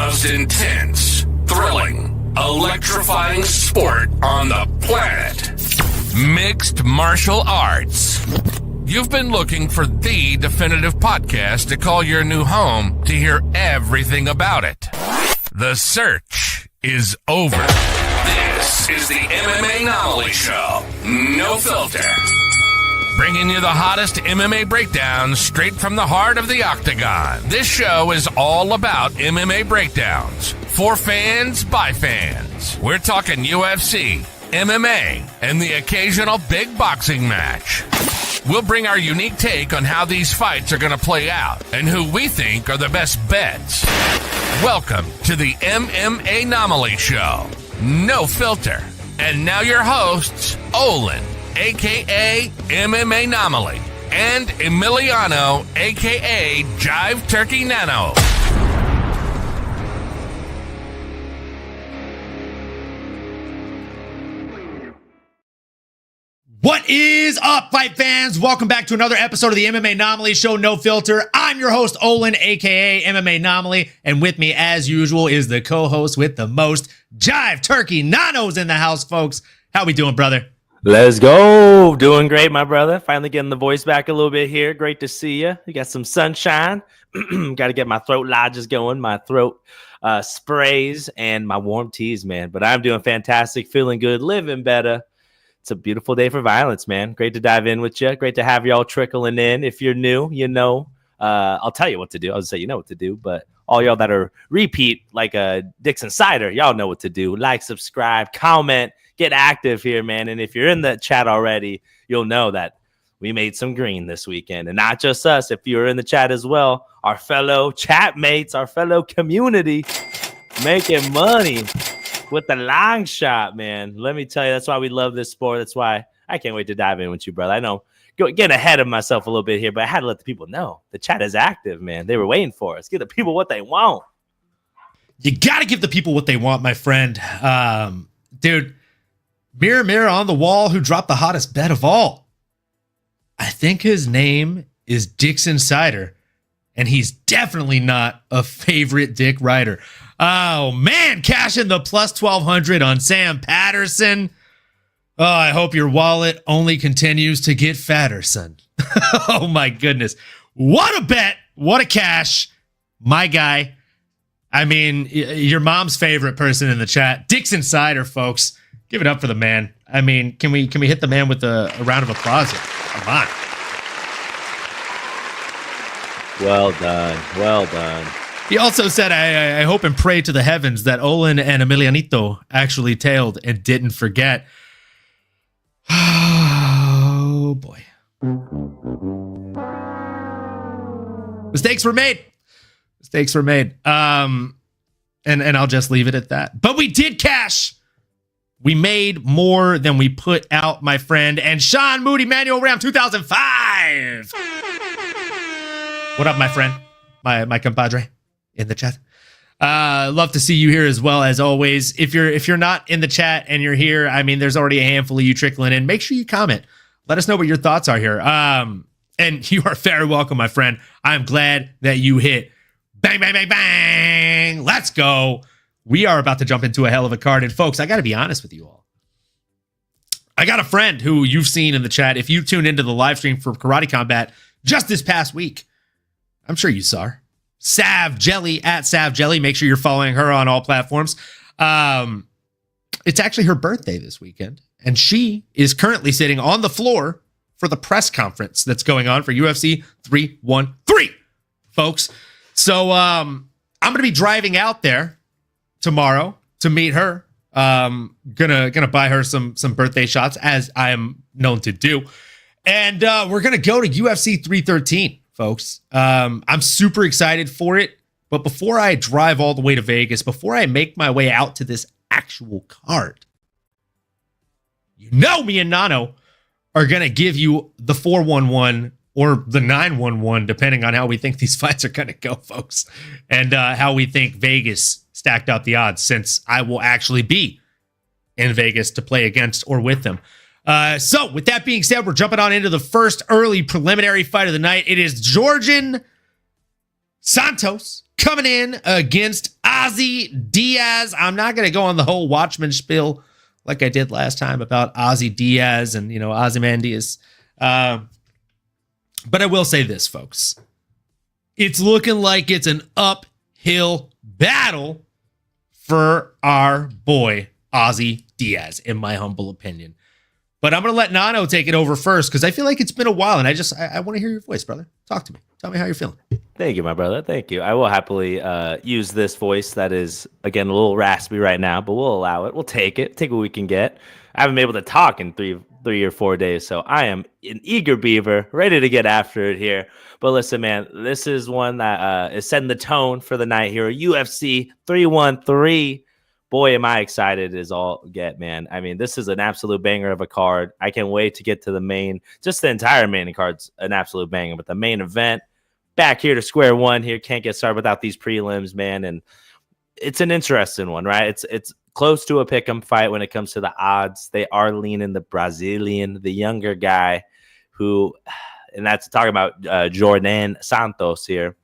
most intense, thrilling, electrifying sport on the planet. Mixed martial arts. You've been looking for the definitive podcast to call your new home to hear everything about it. The search is over. This is the MMAnomaly Show. No filter. Bringing you the hottest MMA breakdowns straight from the heart of the octagon. This show is all about MMA breakdowns. For fans, by fans. We're talking UFC, MMA, and the occasional big boxing match. We'll bring our unique take on how these fights are going to play out and who we think are the best bets. Welcome to the MMAnomaly Show. No filter. And now your hosts, Olin, a.k.a. MMAnomaly, and Emiliano, a.k.a. Jive Turkey Nano. What is up, fight fans? Welcome back to another episode of the MMAnomaly Show, No Filter. I'm your host, Olin, a.k.a. MMAnomaly, and with me, as usual, is the co-host with the most, Jive Turkey Nano's in the house, folks. How we doing, brother? Let's go. Doing great, my brother. Finally getting the voice back a little bit here. Great to see you. You got some sunshine. Got to get my throat lodges going, my throat sprays, and my warm teas, man. But I'm doing fantastic, feeling good, living better. It's a beautiful day for violence, man. Great to dive in with you. Great to have you all trickling in. If you're new, you know, I'll tell you what to do. I'll just say you know what to do. But all y'all that are repeat, like a Dixon Cider, y'all know what to do. Like, subscribe, comment, get active here, man. And if you're in the chat already, you'll know that we made some green this weekend. And not just us. If you're in the chat as well, our fellow chat mates, our fellow community making money with the long shot, man. Let me tell you, that's why we love this sport. That's why I can't wait to dive in with you, brother. I know getting ahead of myself a little bit here, but I had to let the people know the chat is active, man. They were waiting for us. Give the people what they want. You got to give the people what they want, my friend. Dude, mirror, mirror on the wall, who dropped the hottest bet of all? I think his name is Dixon Cider, and he's definitely not a favorite Dick Ryder. Oh, man, cashing the plus 1,200 on Sam Patterson. Oh, I hope your wallet only continues to get fatter, son. Oh, my goodness. What a bet. What a cash. My guy. I mean, your mom's favorite person in the chat, Dixon Cider, folks. Give it up for the man. I mean, can we hit the man with a round of applause here? Come on. Well done. Well done. He also said, I hope and pray to the heavens that Olin and Emilianito actually tailed and didn't forget. Oh, boy. Mistakes were made. Mistakes were made. And I'll just leave it at that. But we did cash. We made more than we put out, my friend. And Sean Moody, Manual Ram 2005. What up, my friend? My compadre in the chat. Love to see you here as well, as always. If you're not in the chat and you're here, I mean, there's already a handful of you trickling in. Make sure you comment. Let us know what your thoughts are here. And you are very welcome, my friend. I'm glad that you hit. Bang, bang, bang, bang. Let's go. We are about to jump into a hell of a card. And folks, I got to be honest with you all. I got a friend who you've seen in the chat. If you tuned into the live stream for Karate Combat just this past week, I'm sure you saw her. Sav Jelly, at Sav Jelly. Make sure you're following her on all platforms. It's actually her birthday this weekend, and she is currently sitting on the floor for the press conference that's going on for UFC 313, folks. So I'm going to be driving out there tomorrow to meet her. Gonna buy her some birthday shots, as I am known to do, and we're gonna go to UFC 313. Folks, I'm super excited for it. But before I drive all the way to Vegas, before I make my way out to this actual card, you know me and Nano are going to give you the 411 or the 911, depending on how we think these fights are going to go, folks. And how we think Vegas stacked up the odds, since I will actually be in Vegas to play against or with them. So with that being said, we're jumping on into the first early preliminary fight of the night. It is Georgian Santos coming in against Ozzy Diaz. I'm not going to go on the whole Watchman spiel like I did last time about Ozzy Diaz and, Ozymandias. But I will say this, folks. It's looking like it's an uphill battle for our boy Ozzy Diaz, in my humble opinion. But I'm going to let Nano take it over first because I feel like it's been a while, and I want to hear your voice, brother. Talk to me. Tell me how you're feeling. Thank you, my brother. Thank you. I will happily use this voice that is, again, a little raspy right now, but we'll allow it. We'll take it. Take what we can get. I haven't been able to talk in three or 4 days, so I am an eager beaver, ready to get after it here. But listen, man, this is one that is setting the tone for the night here. UFC 313. Boy, am I excited as all get, man. I mean, this is an absolute banger of a card. I can't wait to get to the main. Just the entire main card's an absolute banger. But the main event, back here to square one here. Can't get started without these prelims, man. And it's an interesting one, right? It's close to a pick'em fight when it comes to the odds. They are leaning the Brazilian, the younger guy who, and that's talking about Jordan Santos here.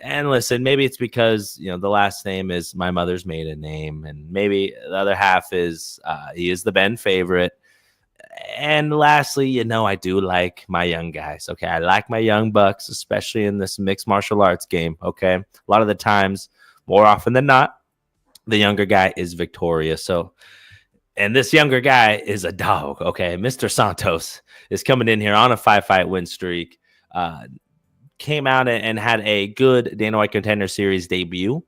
And listen, maybe it's because, the last name is my mother's maiden name. And maybe the other half is he is the Ben favorite. And lastly, I do like my young guys. Okay. I like my young bucks, especially in this mixed martial arts game. Okay. A lot of the times, more often than not, the younger guy is victorious. So, and this younger guy is a dog. Okay. Mr. Santos is coming in here on a 5-fight win streak. Came out and had a good Dana White Contender Series debut,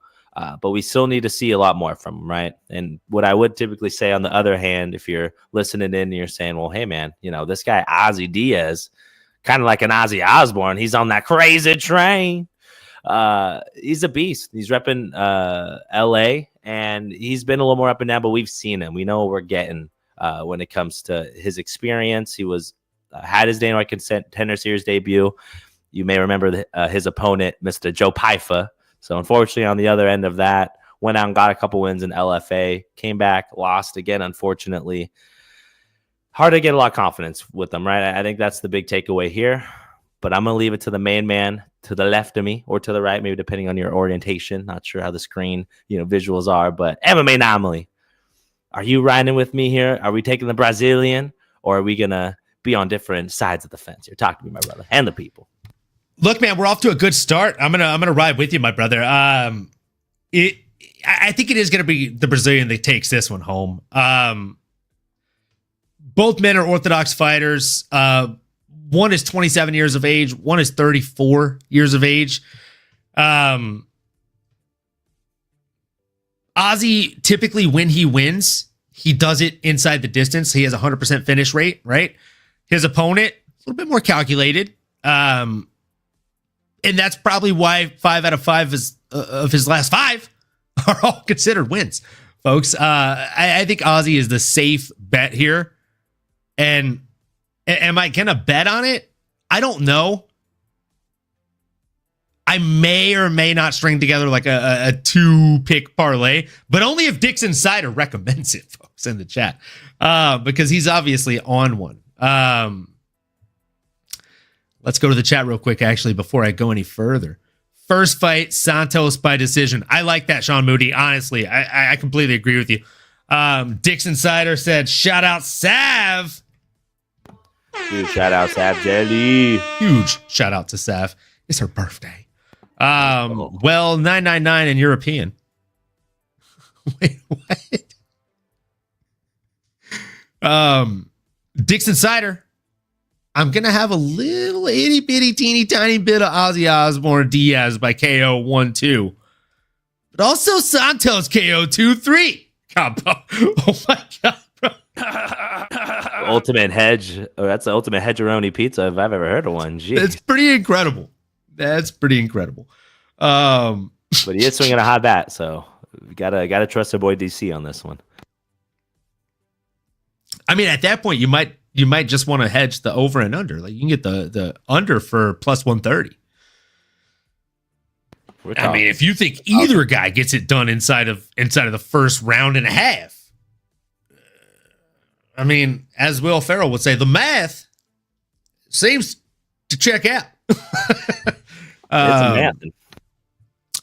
but we still need to see a lot more from him, right? And what I would typically say, on the other hand, if you're listening in and you're saying, well, hey, man, this guy Ozzy Diaz, kind of like an Ozzy Osbourne, he's on that crazy train. He's a beast. He's repping L.A., and he's been a little more up and down, but we've seen him. We know what we're getting when it comes to his experience. He had his Dana White Contender Series debut. You may remember his opponent, Mr. Joe Pyfa. So unfortunately, on the other end of that, went out and got a couple wins in LFA, came back, lost again, unfortunately. Hard to get a lot of confidence with them, right? I think that's the big takeaway here. But I'm going to leave it to the main man to the left of me, or to the right, maybe depending on your orientation. Not sure how the screen visuals are, but MMAnomaly. Are you riding with me here? Are we taking the Brazilian, or are we going to be on different sides of the fence here? Talk to me, my brother, and the people. Look, man, we're off to a good start. I'm gonna ride with you, my brother. I think it is gonna be the Brazilian that takes this one home. Both men are orthodox fighters. One is 27 years of age. One is 34 years of age. Ozzy, typically when he wins, he does it inside the distance. He has a 100% finish rate, right? His opponent, a little bit more calculated. And that's probably why 5 out of 5 of his last 5 are all considered wins, folks. I think Ozzy is the safe bet here. And am I going to bet on it? I don't know. I may or may not string together like a 2-pick parlay, but only if Dixon Sider recommends it, folks, in the chat, because he's obviously on one. Let's go to the chat real quick, actually, before I go any further. First fight, Santos by decision. I like that, Sean Moody. Honestly, I completely agree with you. Dixon Sider said, shout out Sav. Dude, shout out Sav Jelly. Huge shout out to Sav. It's her birthday. Well, 999 in European. Wait, what? Dixon Sider. I'm going to have a little itty bitty teeny tiny bit of Ozzy Osbourne Diaz by KO 1-2. But also Santos KO 2-3 combo. Oh my God, bro. Ultimate hedge. Oh, that's the ultimate hedgeroni pizza if I've ever heard of one. Jeez. That's pretty incredible. But he is swinging a hot bat, so we gotta trust our boy DC on this one. I mean, at that point, you might just want to hedge the over and under. Like you can get the under for plus 130. I mean, if you think either guy gets it done inside of the first round and a half, I mean, as Will Ferrell would say, the math seems to check out.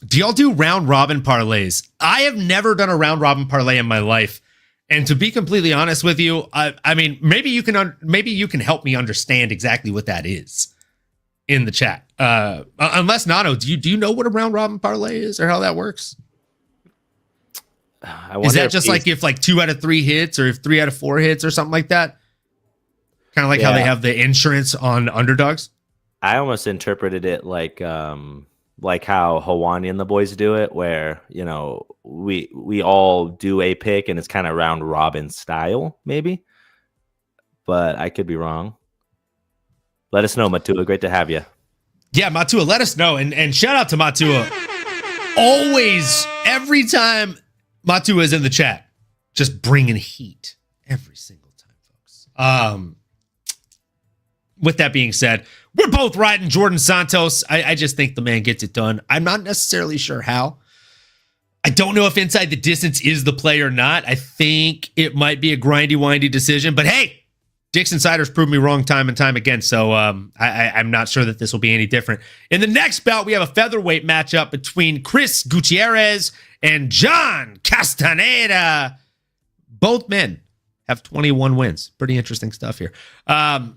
Do y'all do round robin parlays? I have never done a round robin parlay in my life. And to be completely honest with you, I mean, maybe you can help me understand exactly what that is in the chat. Unless Nano, do you know what a round robin parlay is or how that works? Is that just like if like 2 out of 3 hits or if 3 out of 4 hits or something like that? Kind of like how they have the insurance on underdogs? I almost interpreted it like how Hawani and the boys do it, where, you know, we all do a pick and it's kind of round robin style, maybe. But I could be wrong. Let us know, Matua. Great to have you. Yeah, Matua, let us know. And shout out to Matua. Always, every time Matua is in the chat, just bringing heat every single time, folks. With that being said, we're both riding Jordan Santos. I just think the man gets it done. I'm not necessarily sure how. I don't know if inside the distance is the play or not. I think it might be a grindy, windy decision. But hey, Dick's Insiders proved me wrong time and time again. So I'm not sure that this will be any different. In the next bout, we have a featherweight matchup between Chris Gutierrez and John Castaneda. Both men have 21 wins. Pretty interesting stuff here.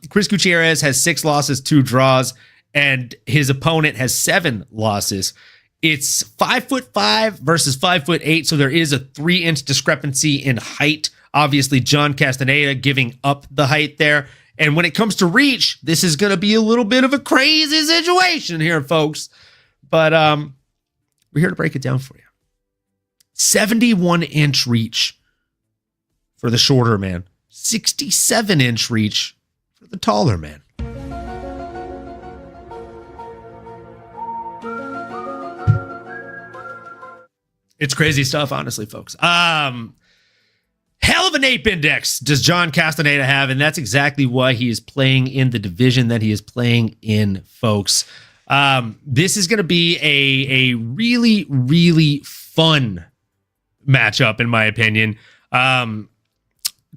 Chris Gutierrez has 6 losses, 2 draws, and his opponent has 7 losses. It's 5'5" versus 5'8", so there is a 3-inch discrepancy in height. Obviously, John Castaneda giving up the height there. And when it comes to reach, this is going to be a little bit of a crazy situation here, folks. But we're here to break it down for you. 71-inch reach for the shorter man. 67-inch reach for the taller man. It's crazy stuff, honestly, folks. Hell of an ape index does John Castaneda have, and that's exactly why he is playing in the division that he is playing in, folks. This is going to be a really, really fun matchup, in my opinion.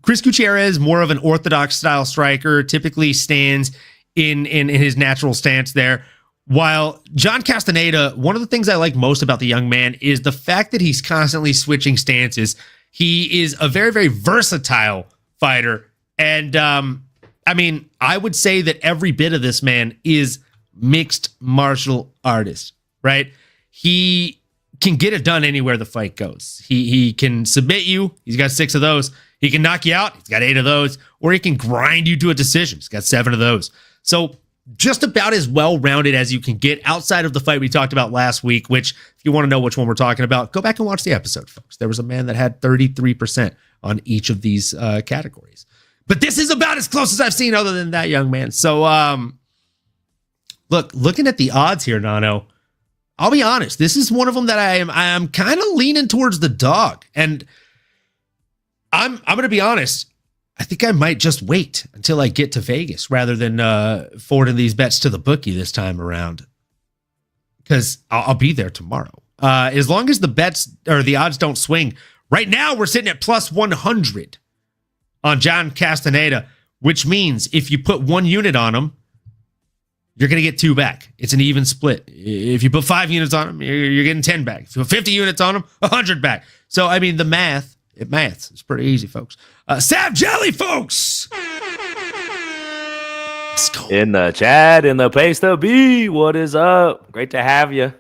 Chris Gutierrez, more of an orthodox style striker, typically stands in his natural stance there. While John Castaneda, one of the things I like most about the young man is the fact that he's constantly switching stances. He is a very, very versatile fighter. And I mean, I would say that every bit of this man is mixed martial artist, right? He can get it done anywhere the fight goes. He can submit you. He's got 6 of those. He can knock you out. He's got 8 of those. Or he can grind you to a decision. He's got 7 of those. So just about as well-rounded as you can get outside of the fight we talked about last week, which if you want to know which one we're talking about, go back and watch the episode, folks. There was a man that had 33% on each of these categories. But this is about as close as I've seen other than that young man. So, looking at the odds here, Nano, I'll be honest. This is one of them that I am kind of leaning towards the dog. And I'm going to be honest. I think I might just wait until I get to Vegas rather than forwarding these bets to the bookie this time around, because I'll be there tomorrow. As long as the bets or the odds don't swing. Right now, we're sitting at plus 100 on John Castaneda, which means if you put 1 unit on him, you're going to get 2 back. It's an even split. If you put 5 units on him, you're getting 10 back. If you put 50 units on him, 100 back. So, I mean, the math. It's pretty easy, folks. Sav Jelly, folks. Let's go. In the chat, in the place to be. What is up? Great to have you.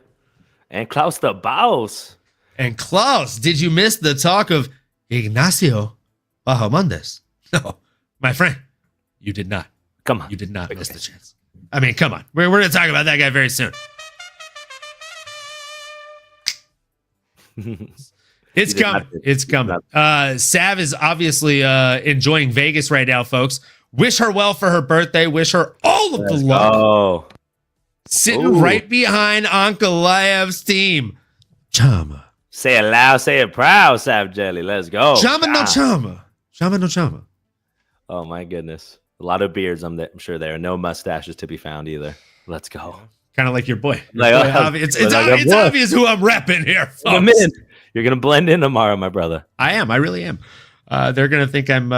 And Klaus the Boss. And Klaus, did you miss the talk of Ignacio Bahamondes? No, my friend, you did not. Come on. You did not miss the chance. I mean, come on. We're going to talk about that guy very soon. It's coming. It's coming. Sav is obviously enjoying Vegas right now, folks. Wish her well for her birthday. Wish her all of the luck. Oh, Sitting right behind Ankalaev's team. Chama. Say it loud, say it proud, Sav Jelly. Let's go. Chama no chama. Chama no chama. Oh, my goodness. A lot of beards, I'm sure there. No mustaches to be found either. Let's go. Kind of like your boy. It's obvious who I'm repping here, folks. You're going to blend in tomorrow, my brother. I am. I really am. They're going to think I'm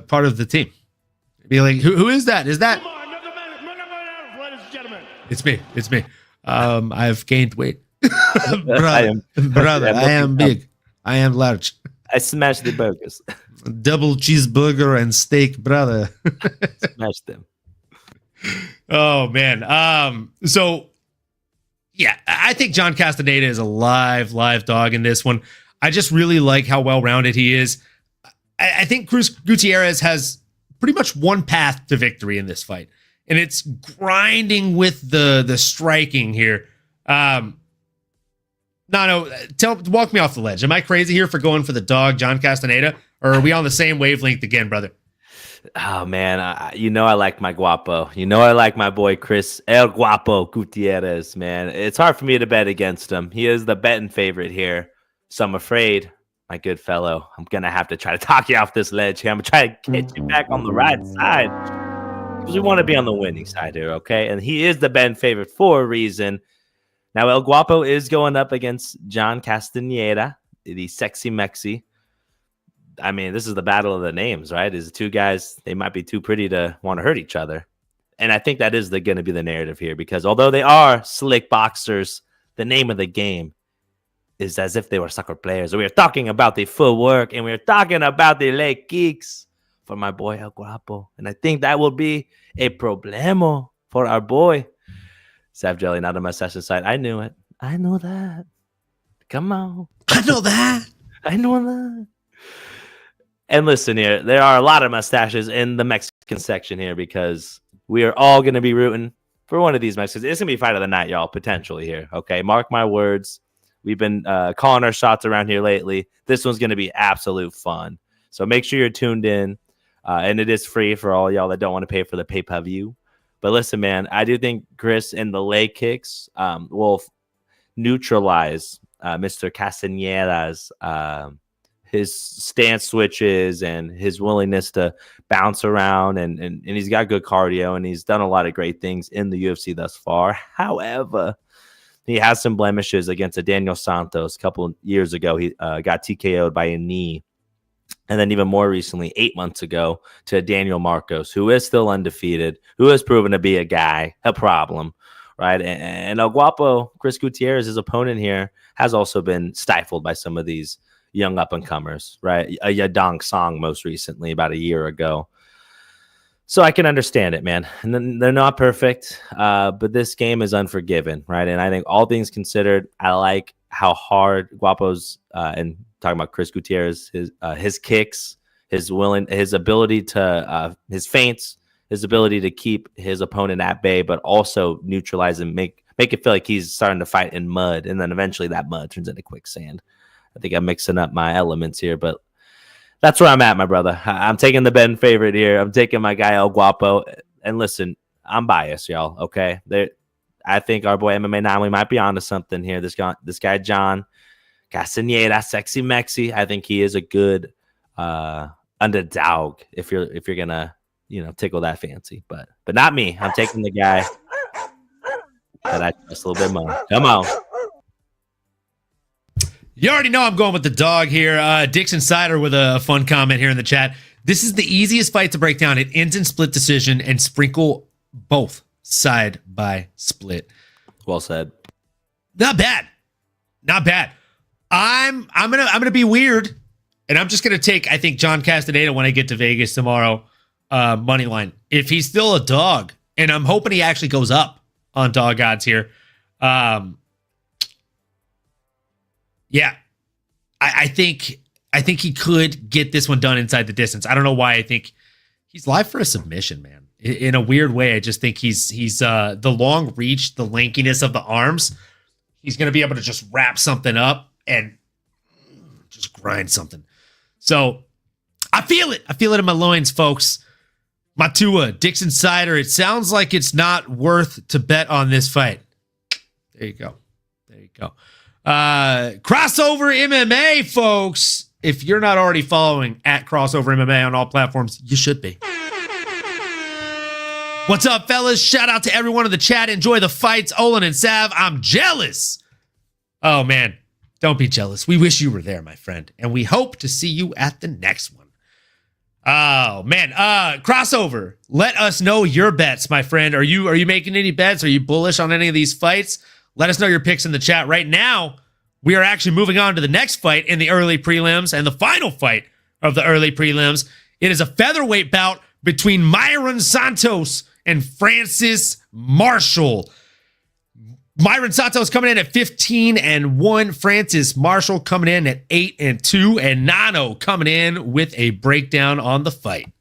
part of the team. Be like, who is that? Is that? Come on, ladies and gentlemen. It's me. It's me. I've gained weight. brother, I am big. I am large. I smashed the burgers. Double cheeseburger and steak, brother. Smashed them. Oh man. So yeah, I think John Castaneda is a live dog in this one. I just really like how well-rounded he is. I think Cruz Gutierrez has pretty much one path to victory in this fight, and it's grinding with the striking here. Walk me off the ledge. Am I crazy here for going for the dog, John Castaneda, or are we on the same wavelength again, brother? Oh man, I like my guapo. I like my boy Chris El Guapo Gutierrez. Man, it's hard for me to bet against him. He is the betting favorite here, so I'm afraid, my good fellow, I'm gonna have to try to talk you off this ledge here. I'm gonna try to get you back on the right side because we want to be on the winning side here, okay? And he is the betting favorite for a reason. Now, El Guapo is going up against John Castaneda, the sexy Mexi. I mean, this is the battle of the names, right? Is two guys, they might be too pretty to want to hurt each other. And I think that is going to be the narrative here because although they are slick boxers, the name of the game is as if they were soccer players. We are talking about the footwork and we are talking about the leg kicks for my boy El Guapo. And I think that will be a problemo for our boy. Sav Jelly, not on my session side. I knew it. I know that. Come on. I know that. I know that. And listen here, there are a lot of mustaches in the Mexican section here because we are all going to be rooting for one of these Mexicans. It's going to be fight of the night, y'all, potentially here. Okay, mark my words. We've been calling our shots around here lately. This one's going to be absolute fun. So make sure you're tuned in. And it is free for all y'all that don't want to pay for the pay-per-view. But listen, man, I do think Chris and the leg kicks will neutralize Mr. Castaneda's his stance switches and his willingness to bounce around. And he's got good cardio, and he's done a lot of great things in the UFC thus far. However, he has some blemishes against a Daniel Santos a couple of years ago. He got TKO'd by a knee. And then even more recently, 8 months ago, to Daniel Marcos, who is still undefeated, who has proven to be a problem, right? And El Guapo, Chris Gutierrez, his opponent here, has also been stifled by some of these young up-and-comers, right? A Yadong Song most recently, about a year ago. So I can understand it, man. And then they're not perfect, but this game is unforgiven, right? And I think all things considered, I like how hard Guapo's and talking about Chris Gutierrez, his kicks, his ability to his feints, his ability to keep his opponent at bay, but also neutralize and make it feel like he's starting to fight in mud, and then eventually that mud turns into quicksand. I think I'm mixing up my elements here, but that's where I'm at, my brother. I'm taking the betting favorite here. I'm taking my guy El Guapo. And listen, I'm biased, y'all. Okay, I think our boy MMAnomaly might be onto something here. This guy John Castaneda, sexy Mexi. I think he is a good underdog if you're gonna tickle that fancy, but not me. I'm taking the guy that I trust a little bit more. Come on. You already know I'm going with the dog here. Dixon Sider with a fun comment here in the chat. This is the easiest fight to break down. It ends in split decision and sprinkle both side by split. Well said. Not bad. Not bad. I'm gonna be weird, and I'm just gonna take, I think, John Castaneda when I get to Vegas tomorrow, money line. If he's still a dog, and I'm hoping he actually goes up on dog odds here. Yeah, I think he could get this one done inside the distance. I don't know why. I think he's live for a submission, man. In a weird way, I just think he's the long reach, the lankiness of the arms. He's going to be able to just wrap something up and just grind something. So I feel it. I feel it in my loins, folks. Matua, Dixon Sider. It sounds like it's not worth to bet on this fight. There you go. There you go. Crossover MMA, folks. If you're not already following at Crossover MMA on all platforms, you should be. What's up, fellas? Shout out to everyone in the chat. Enjoy the fights, Olin and Sav. I'm jealous. Oh, man. Don't be jealous. We wish you were there, my friend. And we hope to see you at the next one. Oh, man. Crossover. Let us know your bets, my friend. Are you making any bets? Are you bullish on any of these fights? Let us know your picks in the chat. Right now, we are actually moving on to the next fight in the early prelims and the final fight of the early prelims. It is a featherweight bout between Myron Santos and Francis Marshall. Myron Santos coming in at 15-1. Francis Marshall coming in at 8-2. And Nano coming in with a breakdown on the fight.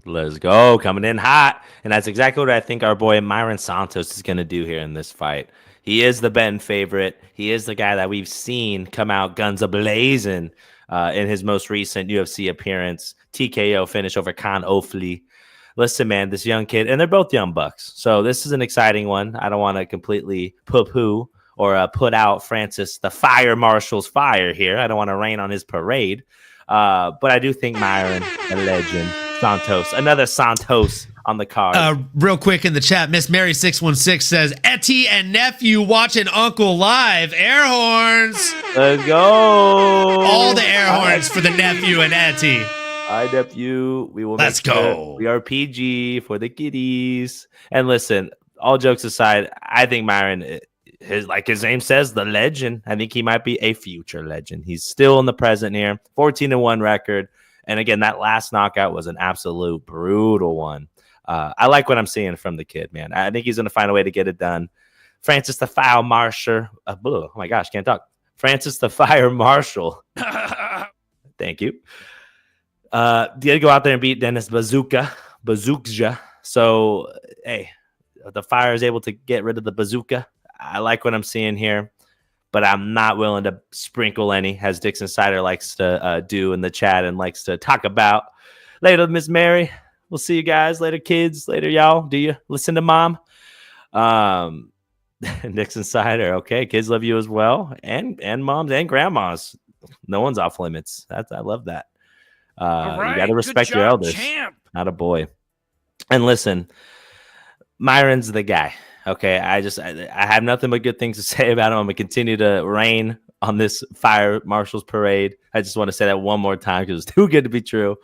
Let's go. Coming in hot. And that's exactly what I think our boy Myron Santos is going to do here in this fight. He is the betting favorite. He is the guy that we've seen come out guns a-blazing in his most recent UFC appearance. TKO finish over Khan Ofli. Listen, man, this young kid, and they're both young bucks. So this is an exciting one. I don't want to completely poo-poo or put out Francis the Fire Marshall's fire here. I don't want to rain on his parade. But I do think Myron, a legend, Santos, another Santos on the card. Real quick in the chat, Miss Mary 616 says, Etty and nephew watching Uncle live. Air horns. Let's go. All the air horns for the nephew and Etty. Hi, nephew. We will. Let's go. We are PG for the kiddies. And listen, all jokes aside, I think Myron, like his name says, the legend. I think he might be a future legend. He's still in the present here. 14-1 record. And again, that last knockout was an absolute brutal one. I like what I'm seeing from the kid, man. I think he's going to find a way to get it done. Francis the Fire Marshall. Oh my gosh, can't talk. Francis the Fire Marshall. Thank you. Did go out there and beat Dennis Bazooka. So, hey, the Fire is able to get rid of the bazooka. I like what I'm seeing here, but I'm not willing to sprinkle any, as Dixon Sider likes to do in the chat and likes to talk about. Later, Miss Mary. We'll see you guys later, kids. Later, y'all. Do you listen to mom? Dixon Sider. Okay, kids love you as well, and moms and grandmas. No one's off limits. I love that. Right, you got to respect your elders. Champ. Not a boy. And listen, Myron's the guy. Okay, I have nothing but good things to say about him. I'm gonna continue to rain on this Fire Marshall's parade. I just want to say that one more time because it's too good to be true.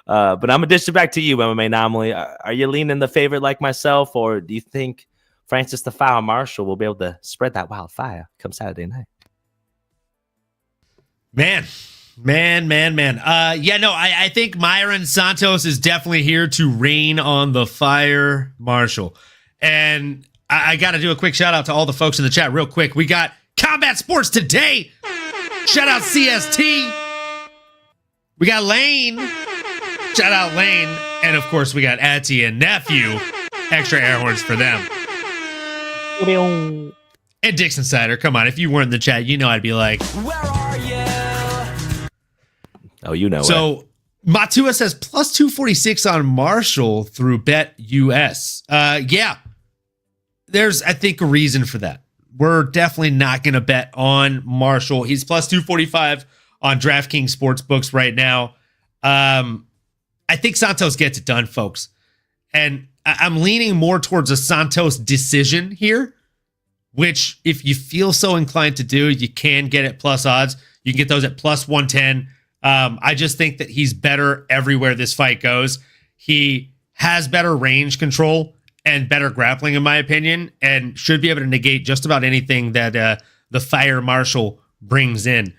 But I'm gonna dish it back to you, MMA Anomaly. Are you leaning the favorite like myself, or do you think Francis the Fire Marshall will be able to spread that wildfire come Saturday night? Man. I think Myron Santos is definitely here to rain on the Fire Marshall. And I got to do a quick shout out to all the folks in the chat real quick. We got Combat Sports Today. Shout out CST. We got Lane. Shout out Lane. And of course, we got Atty and Nephew. Extra air horns for them. And Dixon Sider. Come on. If you weren't in the chat, you know I'd be like, where are you? Oh, you know. So Matua says plus 246 on Marshall through Bet US. Yeah, there's, I think, a reason for that. We're definitely not going to bet on Marshall. He's plus 245 on DraftKings Sportsbooks right now. I think Santos gets it done, folks. And I'm leaning more towards a Santos decision here, which if you feel so inclined to do, you can get at plus odds. You can get those at plus 110. I just think that he's better everywhere this fight goes. He has better range control and better grappling, in my opinion, and should be able to negate just about anything that the Fire Marshall brings in.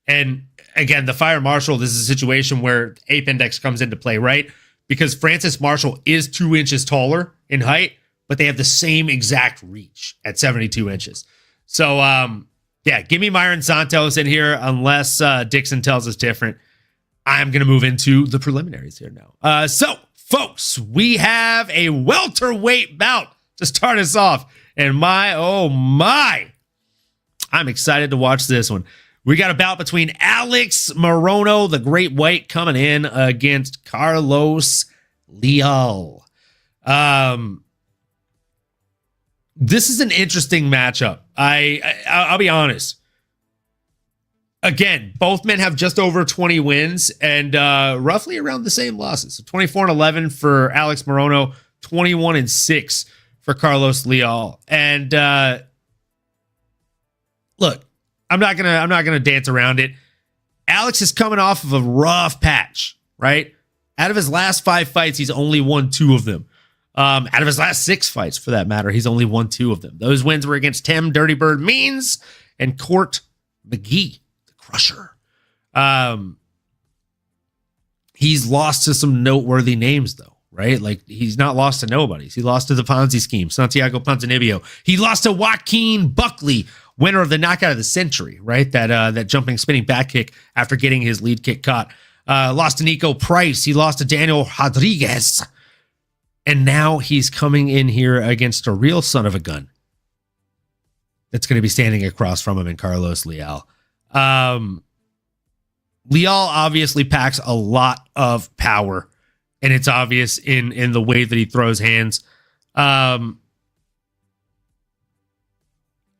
And again, the Fire Marshall, this is a situation where Ape Index comes into play, right? Because Francis Marshall is 2 inches taller in height, but they have the same exact reach at 72 inches. So, yeah, give me Myron Santos in here unless Dixon tells us different. I'm going to move into the preliminaries here now. So, folks, we have a welterweight bout to start us off. And oh my, I'm excited to watch this one. We got a bout between Alex Morono, the Great White, coming in against Carlos Leal. This is an interesting matchup. I'll be honest. Again, both men have just over 20 wins and roughly around the same losses. So 24-11 for Alex Morono, 21-6 for Carlos Leal. And look, I'm not gonna dance around it. Alex is coming off of a rough patch, right? Out of his last 5 fights, he's only won 2 of them. Out of his last 6 fights, for that matter, he's only won 2 of them. Those wins were against Tim Dirty Bird Means and Court McGee, the Crusher. He's lost to some noteworthy names, though, right? Like, he's not lost to nobody. He lost to the Ponzi scheme, Santiago Ponzinibbio. He lost to Joaquin Buckley, winner of the knockout of the century, right? That jumping, spinning back kick after getting his lead kick caught. Lost to Nico Price. He lost to Daniel Rodriguez. And now he's coming in here against a real son of a gun that's going to be standing across from him in Carlos Leal. Leal obviously packs a lot of power, and it's obvious in the way that he throws hands. I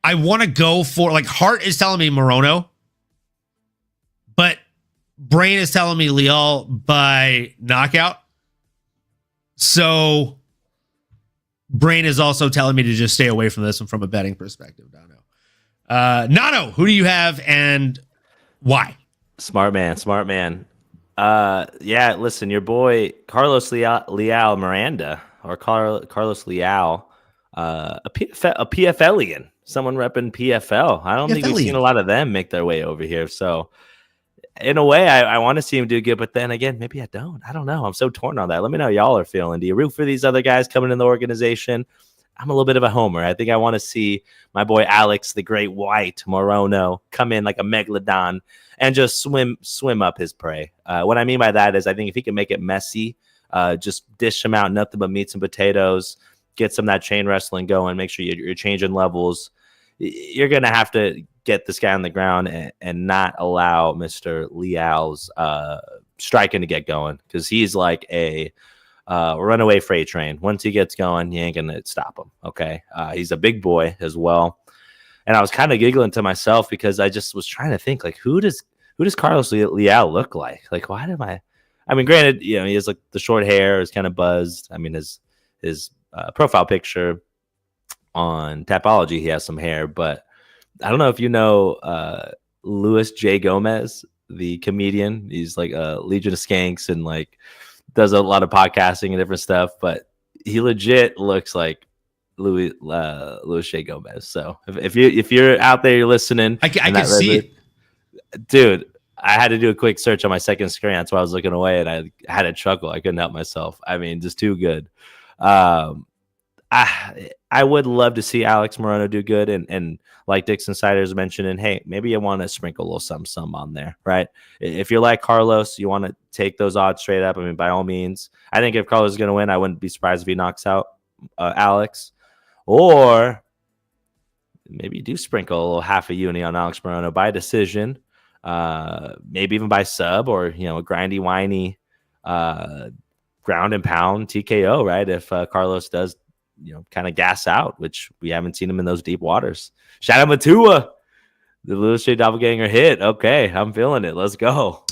want to go for, like, heart is telling me Morono, but brain is telling me Leal by knockout. So brain is also telling me to just stay away from this one from a betting perspective. Nano, who do you have and why? Smart man. Yeah, listen, your boy Carlos Leal Miranda, or Carlos Leal, a PFLian, someone repping PFL. I don't think we've seen a lot of them make their way over here. So in a way, I want to see him do good, but then again, maybe I don't. I don't know. I'm so torn on that. Let me know how y'all are feeling. Do you root for these other guys coming in the organization? I'm a little bit of a homer. I think I want to see my boy Alex, the Great White Morono, come in like a megalodon and just swim up his prey. What I mean by that is I think if he can make it messy, just dish him out nothing but meats and potatoes, get some of that chain wrestling going, make sure you're changing levels. You're going to have to get this guy on the ground and not allow Mr. Leal's striking to get going, because he's like a runaway freight train. Once he gets going, you ain't going to stop him, okay? He's a big boy as well. And I was kind of giggling to myself because I just was trying to think, like, who does Carlos Leal look like? Like, why am I mean, granted, he has like the short hair, is kind of buzzed. I mean, his profile picture on Tapology, he has some hair, but I don't know if you know Louis J. Gomez, the comedian. He's like a Legion of Skanks and like does a lot of podcasting and different stuff, but he legit looks like Louis J. Gomez. So if you're out there, you're listening, I can see it, dude. I had to do a quick search on my second screen. That's why I was looking away, and I had a chuckle. I couldn't help myself. I mean, just too good. I would love to see Alex Morono do good, and like Dixon Siders mentioning, hey, maybe you want to sprinkle a little some on there, right? If you're like Carlos, you want to take those odds straight up. I mean, by all means, I think if Carlos is going to win, I wouldn't be surprised if he knocks out Alex, or maybe you do sprinkle a little half a uni on Alex Morono by decision, maybe even by sub, or a grindy, whiny ground and pound TKO, right? If Carlos does kind of gas out, which we haven't seen him in those deep waters. Shout out Matua, the Louis J. Doppelganger hit. Okay, I'm feeling it. Let's go.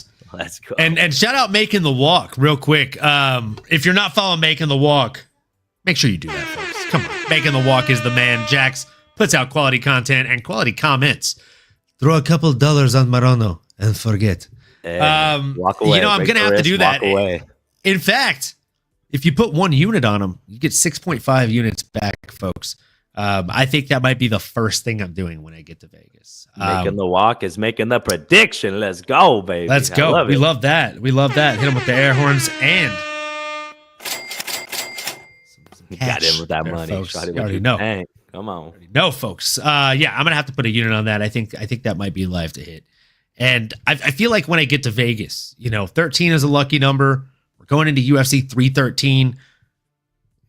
And shout out Making the Walk real quick. If you're not following Making the Walk, make sure you do that, folks. Come on, Making the Walk is the man. Jax puts out quality content and quality comments. Throw a couple dollars on Morono and forget. Hey, walk away. I'm gonna have to do that. Away. In fact, if you put 1 unit on them, you get 6.5 units back, folks. I think that might be the first thing I'm doing when I get to Vegas. Making the walk is making the prediction. Let's go, baby. Let's go. We love that. Hit them with the air horns and got him with that money. Folks. You already know. Dang. Come on. No, folks. I'm gonna have to put a unit on that. I think that might be live to hit. And I feel like when I get to Vegas, 13 is a lucky number. We're going into UFC 313.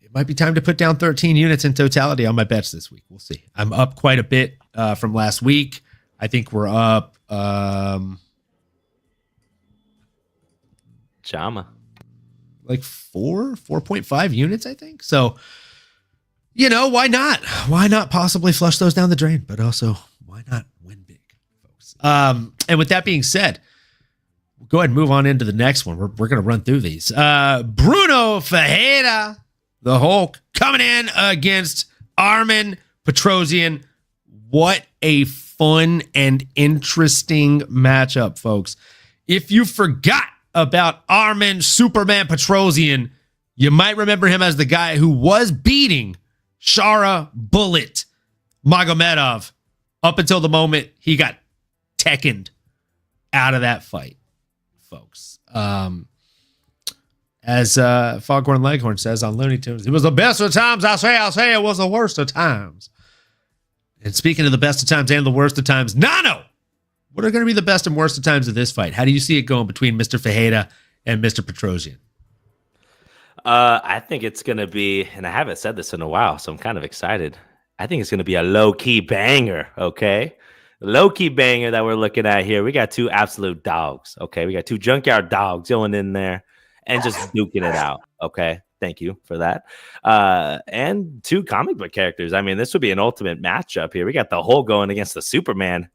It might be time to put down 13 units in totality on my bets this week. We'll see. I'm up quite a bit from last week. I think we're up Chama. Like 4.5 units, I think. So, why not? Why not possibly flush those down the drain? But also, why not win big, folks? And with that being said, we'll go ahead and move on into the next one. We're going to run through these. Bruno Ferreira, the Hulk, coming in against Armen Petrosian. What a fun and interesting matchup, folks. If you forgot about Armen Superman Petrosian, You might remember him as the guy who was beating Shara Bullet Magomedov up until the moment he got Tekkened out of that fight, folks. As Foghorn Leghorn says on Looney Tunes, it was the best of times. I'll say it was the worst of times. And speaking of the best of times and the worst of times, Nano, what are going to be the best and worst of times of this fight? How do you see it going between Mr. Fajeda and Mr. Petrosian? I think it's going to be, and I haven't said this in a while, so I'm kind of excited. I think it's going to be a low-key banger, okay? Low-key banger that we're looking at here. We got two absolute dogs, okay? We got two junkyard dogs going in there and just duking it out, okay? Thank you for that. And two comic book characters. I mean, this would be an ultimate matchup here. We got the Hulk going against the Superman.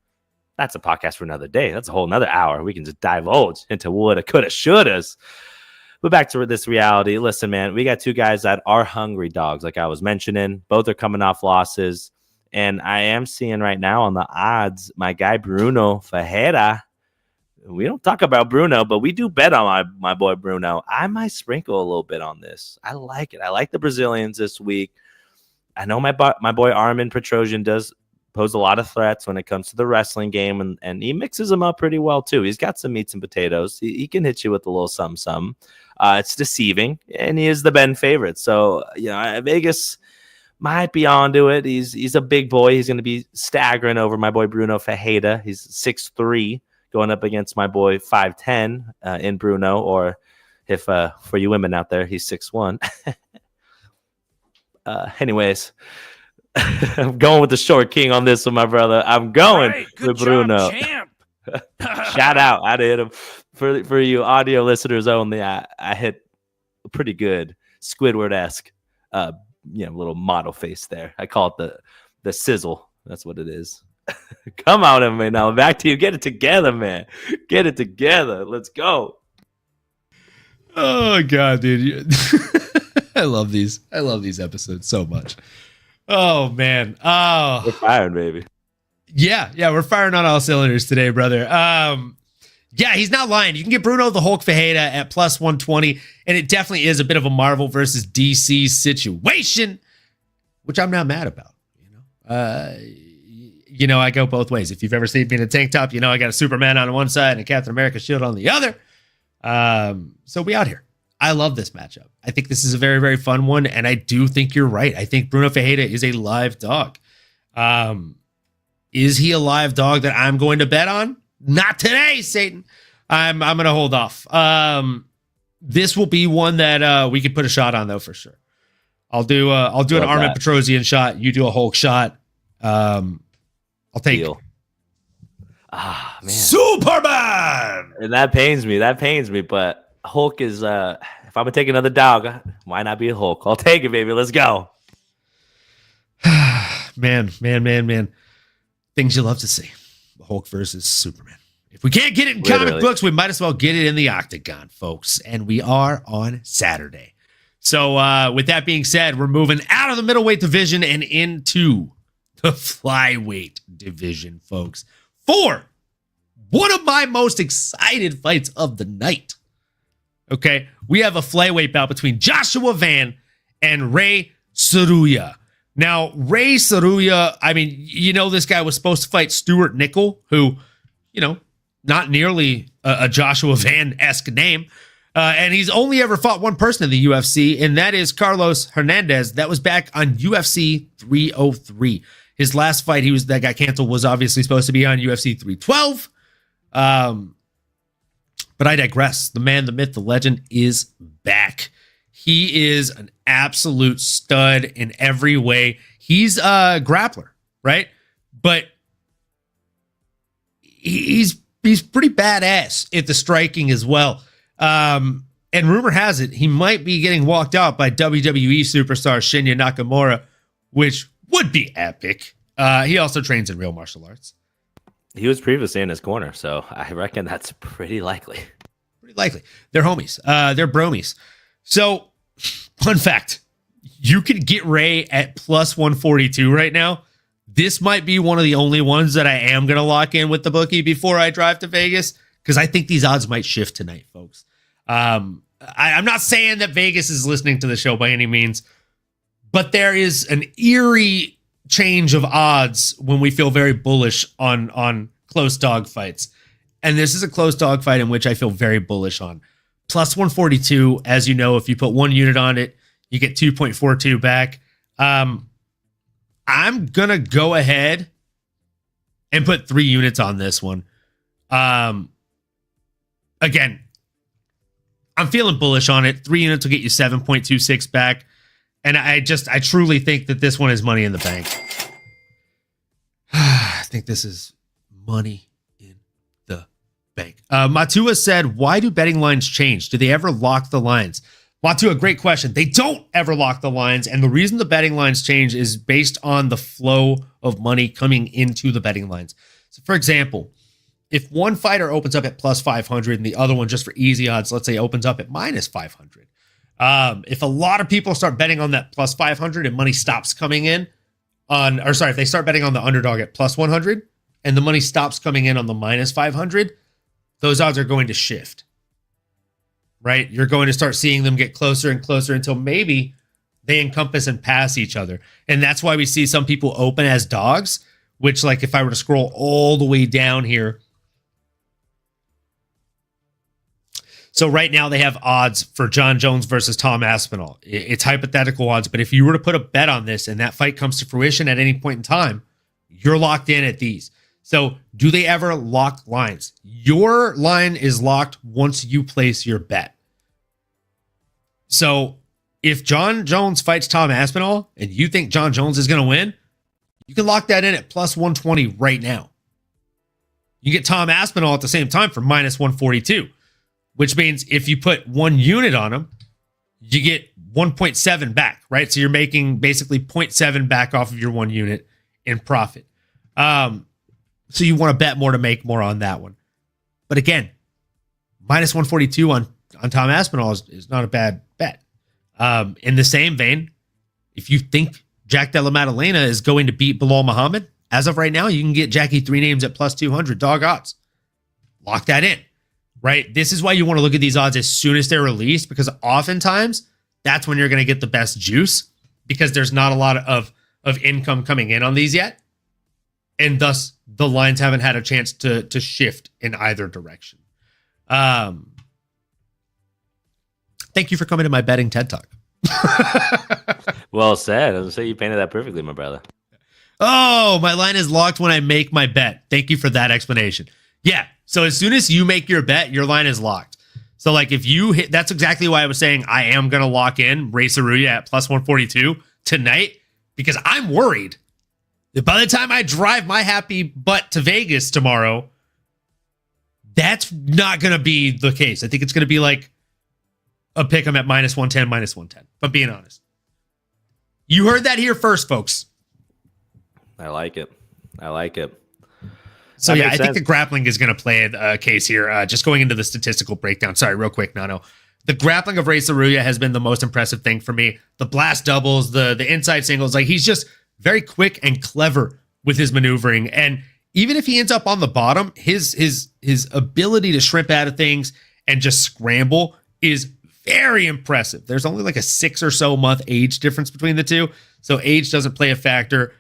That's a podcast for another day. That's a whole another hour. We can just divulge into woulda, coulda, shouldas. But back to this reality. Listen, man, we got two guys that are hungry dogs, like I was mentioning. Both are coming off losses. And I am seeing right now on the odds, my guy Bruno Fajeda. We don't talk about Bruno, but we do bet on my boy Bruno. I might sprinkle a little bit on this. I like it. I like the Brazilians this week. I know my boy Armin Petrosian does pose a lot of threats when it comes to the wrestling game, and he mixes them up pretty well too. He's got some meats and potatoes. He can hit you with a little something. It's deceiving, and he is the Ben favorite. So, Vegas might be onto it. He's a big boy. He's going to be staggering over my boy Bruno Fajeda. He's 6'3", going up against my boy 5'10" in Bruno, or if for you women out there, he's 6'1". Anyways, I'm going with the short king on this one, my brother. I'm going with Bruno. Champ. Shout out. I hit him. For you audio listeners only, I hit pretty good Squidward-esque little model face there. I call it the sizzle. That's what it is. Come on, man. Now back to you. Get it together, man. Get it together. Let's go. Oh God, dude. I love these episodes so much. Oh man. Oh, we're firing, baby. Yeah, we're firing on all cylinders today, brother. Yeah, he's not lying. You can get Bruno the Hulk Fajeda at plus 120, and it definitely is a bit of a Marvel versus DC situation, which I'm not mad about. I go both ways. If you've ever seen me in a tank top, I got a Superman on one side and a Captain America shield on the other. So we out here. I love this matchup. I think this is a very, very fun one, and I do think you're right. I think Bruno Fajeda is a live dog. Is he a live dog that I'm going to bet on? Not today, Satan. I'm going to hold off. This will be one that we could put a shot on, though, for sure. I'll do an Armin Petrosian shot. You do a Hulk shot. I'll take it. Ah, man. Superman! And that pains me, but Hulk is, if I'm going to take another dog, why not be a Hulk? I'll take it, baby. Let's go. Man. Things you love to see. Hulk versus Superman. If we can't get it in comic books, we might as well get it in the octagon, folks. And we are on Saturday. So with that being said, we're moving out of the middleweight division and into the flyweight division, folks, for one of my most excited fights of the night. Okay, we have a flyweight bout between Joshua Van and Ray Saruya. Now, Ray Saruya, I mean, this guy was supposed to fight Stuart Nickel, who, not nearly a Joshua Van-esque name. And he's only ever fought one person in the UFC, and that is Carlos Hernandez. That was back on UFC 303. His last fight, that got canceled, was obviously supposed to be on UFC 312. But I digress. The man, the myth, the legend is back. He is an absolute stud in every way. He's a grappler, right? But he's pretty badass at the striking as well. And rumor has it he might be getting walked out by WWE superstar Shinya Nakamura, which would be epic. He also trains in real martial arts. He was previously in his corner, so I reckon that's pretty likely. They're homies. They're bromies. So, fun fact, you can get Ray at plus 142 right now. This might be one of the only ones that I am going to lock in with the bookie before I drive to Vegas, because I think these odds might shift tonight, folks. I'm not saying that Vegas is listening to the show by any means, but there is an eerie change of odds when we feel very bullish on close dog fights. And this is a close dog fight in which I feel very bullish on. Plus 142, as you know, if you put 1 unit on it, you get 2.42 back. I'm going to go ahead and put 3 units on this one. Again, I'm feeling bullish on it. 3 units will get you 7.26 back. And I truly think that this one is money in the bank. I think this is money in the bank. Matua said, why do betting lines change? Do they ever lock the lines? Matua, great question. They don't ever lock the lines. And the reason the betting lines change is based on the flow of money coming into the betting lines. So for example, if one fighter opens up at plus 500 and the other one, just for easy odds, let's say opens up at minus 500. If a lot of people start betting on that plus 500 and money stops coming in if they start betting on the underdog at plus 100 and the money stops coming in on the minus 500, those odds are going to shift, right? You're going to start seeing them get closer and closer until maybe they encompass and pass each other. And that's why we see some people open as dogs, which, like, if I were to scroll all the way down here, so right now they have odds for John Jones versus Tom Aspinall. It's hypothetical odds, but if you were to put a bet on this and that fight comes to fruition at any point in time, you're locked in at these. So do they ever lock lines? Your line is locked once you place your bet. So if John Jones fights Tom Aspinall and you think John Jones is going to win, you can lock that in at plus 120 right now. You get Tom Aspinall at the same time for minus 142. Which means if you put 1 unit on them, you get 1.7 back, right? So you're making basically 0.7 back off of your 1 unit in profit. So you want to bet more to make more on that one. But again, minus 142 on Tom Aspinall is not a bad bet. In the same vein, if you think Jack Della Maddalena is going to beat Bilal Muhammad, as of right now, you can get Jackie 3 names at plus 200 dog odds. Lock that in. Right? This is why you want to look at these odds as soon as they're released, because oftentimes that's when you're going to get the best juice, because there's not a lot of income coming in on these yet. And thus the lines haven't had a chance to shift in either direction. Thank you for coming to my betting TED Talk. Well said. I was going to say you painted that perfectly, my brother. Oh, my line is locked when I make my bet. Thank you for that explanation. Yeah. So as soon as you make your bet, your line is locked. So like if you hit, that's exactly why I was saying I am going to lock in Ray Saruya at plus 142 tonight, because I'm worried that by the time I drive my happy butt to Vegas tomorrow, that's not going to be the case. I think it's going to be like a pick 'em at minus 110, minus 110. But being honest, you heard that here first, folks. I like it. So yeah, I think the grappling is going to play a case here. Just going into the statistical breakdown. Sorry, real quick, Nano. The grappling of Ray Saruya has been the most impressive thing for me. The blast doubles, the inside singles, like he's just very quick and clever with his maneuvering. And even if he ends up on the bottom, his ability to shrimp out of things and just scramble is very impressive. There's only like a 6 or so month age difference between the two, so age doesn't play a factor.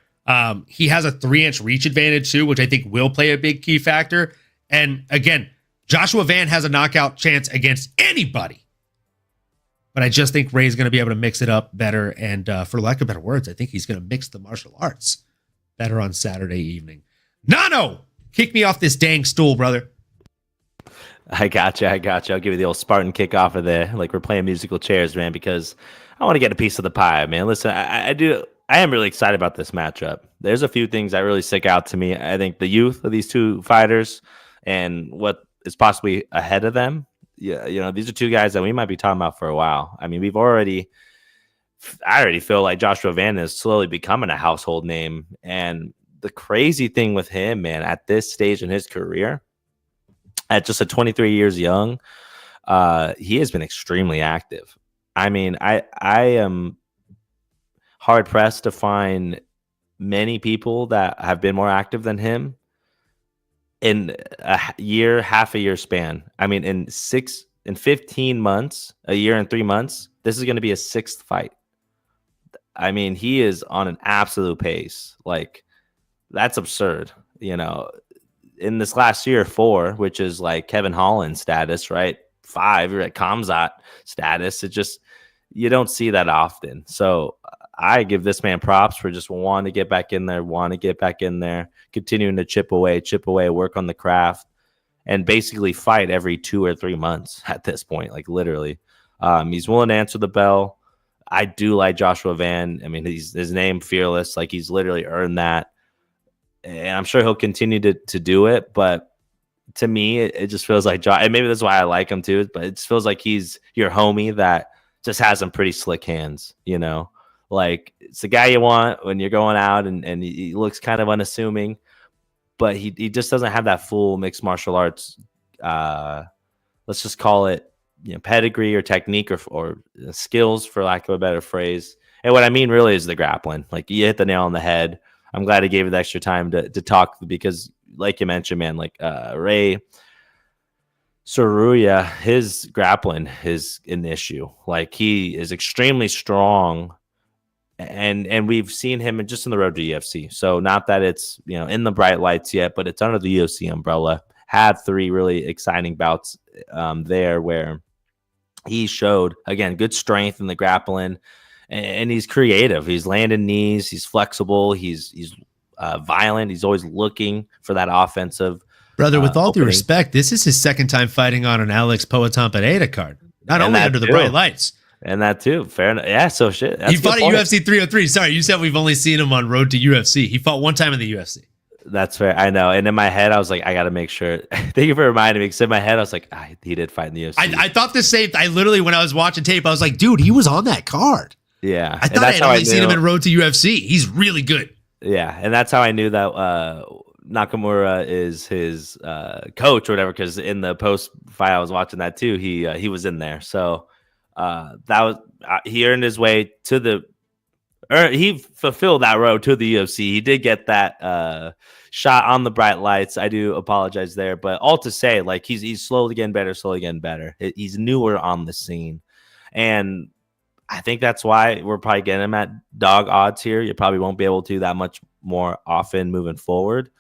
He has a 3-inch reach advantage too, which I think will play a big key factor. And again, Joshua Van has a knockout chance against anybody. But I just think Ray's going to be able to mix it up better. And for lack of better words, I think he's going to mix the martial arts better on Saturday evening. Nano, kick me off this dang stool, brother. I gotcha. I'll give you the old Spartan kick off of there. Like we're playing musical chairs, man, because I want to get a piece of the pie, man. Listen, I am really excited about this matchup. There's a few things that really stick out to me. I think the youth of these two fighters and what is possibly ahead of them. Yeah, you know, these are two guys that we might be talking about for a while. I mean, I already feel like Joshua Van is slowly becoming a household name. And the crazy thing with him, man, at this stage in his career, at just 23 years young, he has been extremely active. I mean, I am hard pressed to find many people that have been more active than him in half a year span. I mean, in in 15 months, a year and 3 months, this is going to be his 6th fight. I mean, he is on an absolute pace. Like, that's absurd. You know, in this last year, 4, which is like Kevin Holland status, right? 5, you're at Kamzat status. It just, you don't see that often. So I give this man props for just wanting to get back in there, continuing to chip away, work on the craft, and basically fight every 2 or 3 months at this point, like literally. He's willing to answer the bell. I do like Joshua Van. I mean, his name Fearless, like he's literally earned that. And I'm sure he'll continue to do it. But to me, it just feels like and maybe that's why I like him too, but it just feels like he's your homie that just has some pretty slick hands, you know? Like, it's the guy you want when you're going out, and he looks kind of unassuming, but he just doesn't have that full mixed martial arts, let's just call it, you know, pedigree or technique or skills, for lack of a better phrase. And what I mean really is the grappling. Like, you hit the nail on the head. I'm glad he gave it the extra time to talk, because like you mentioned, man, like Ray Saruya, his grappling is an issue. Like, he is extremely strong, and we've seen him just in the road to UFC. So not that it's, you know, in the bright lights yet, but it's under the UFC umbrella. Had 3 really exciting bouts there where he showed, again, good strength in the grappling, and he's creative. He's landing knees. He's flexible. He's violent. He's always looking for that offensive. Brother, with all due opening. respect, this is his 2nd time fighting on an Alex Poatampa card. Not only under the bright lights. And that too. Fair enough. Yeah, so shit. He fought at UFC 303. Sorry, you said we've only seen him on Road to UFC. He fought 1 time in the UFC. That's fair. I know. And in my head, I was like, I got to make sure. Thank you for reminding me. Because in my head, I was like, he did fight in the UFC. I thought the same. I literally, when I was watching tape, I was like, dude, he was on that card. Yeah. I thought I had only seen him in Road to UFC. He's really good. Yeah. And that's how I knew that Nakamura is his coach or whatever. Because in the post fight, I was watching that too. He was in there. So that was he earned his way to he fulfilled that road to the UFC. He did get that shot on the bright lights. I do apologize there, but all to say, like, he's slowly getting better. He's newer on the scene, and I think that's why we're probably getting him at dog odds here. You probably won't be able to that much more often moving forward.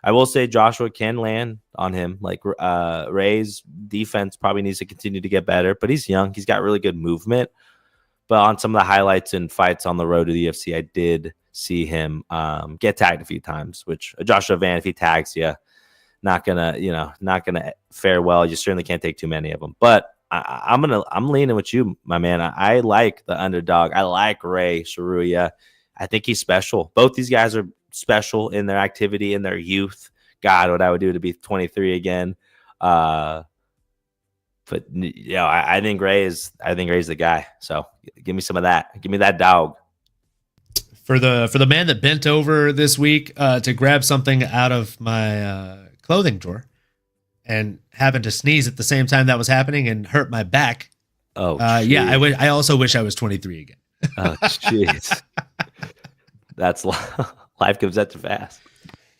I will say Joshua can land on him. Like, Ray's defense probably needs to continue to get better, but he's young. He's got really good movement. But on some of the highlights and fights on the road to the UFC, I did see him get tagged a few times, which Joshua Van, if he tags you, not gonna fare well. You certainly can't take too many of them. But I'm leaning with you, my man. I like the underdog. I like Ray Saruya. I think he's special. Both these guys are special in their activity, in their youth. God, what I would do to be 23 again. But you know, I think Ray's the guy. So give me some of that. Give me that dog. For the man that bent over this week to grab something out of my clothing drawer and happened to sneeze at the same time that was happening and hurt my back. Oh, yeah. I also wish I was 23 again. Oh, jeez. That's life comes at you fast.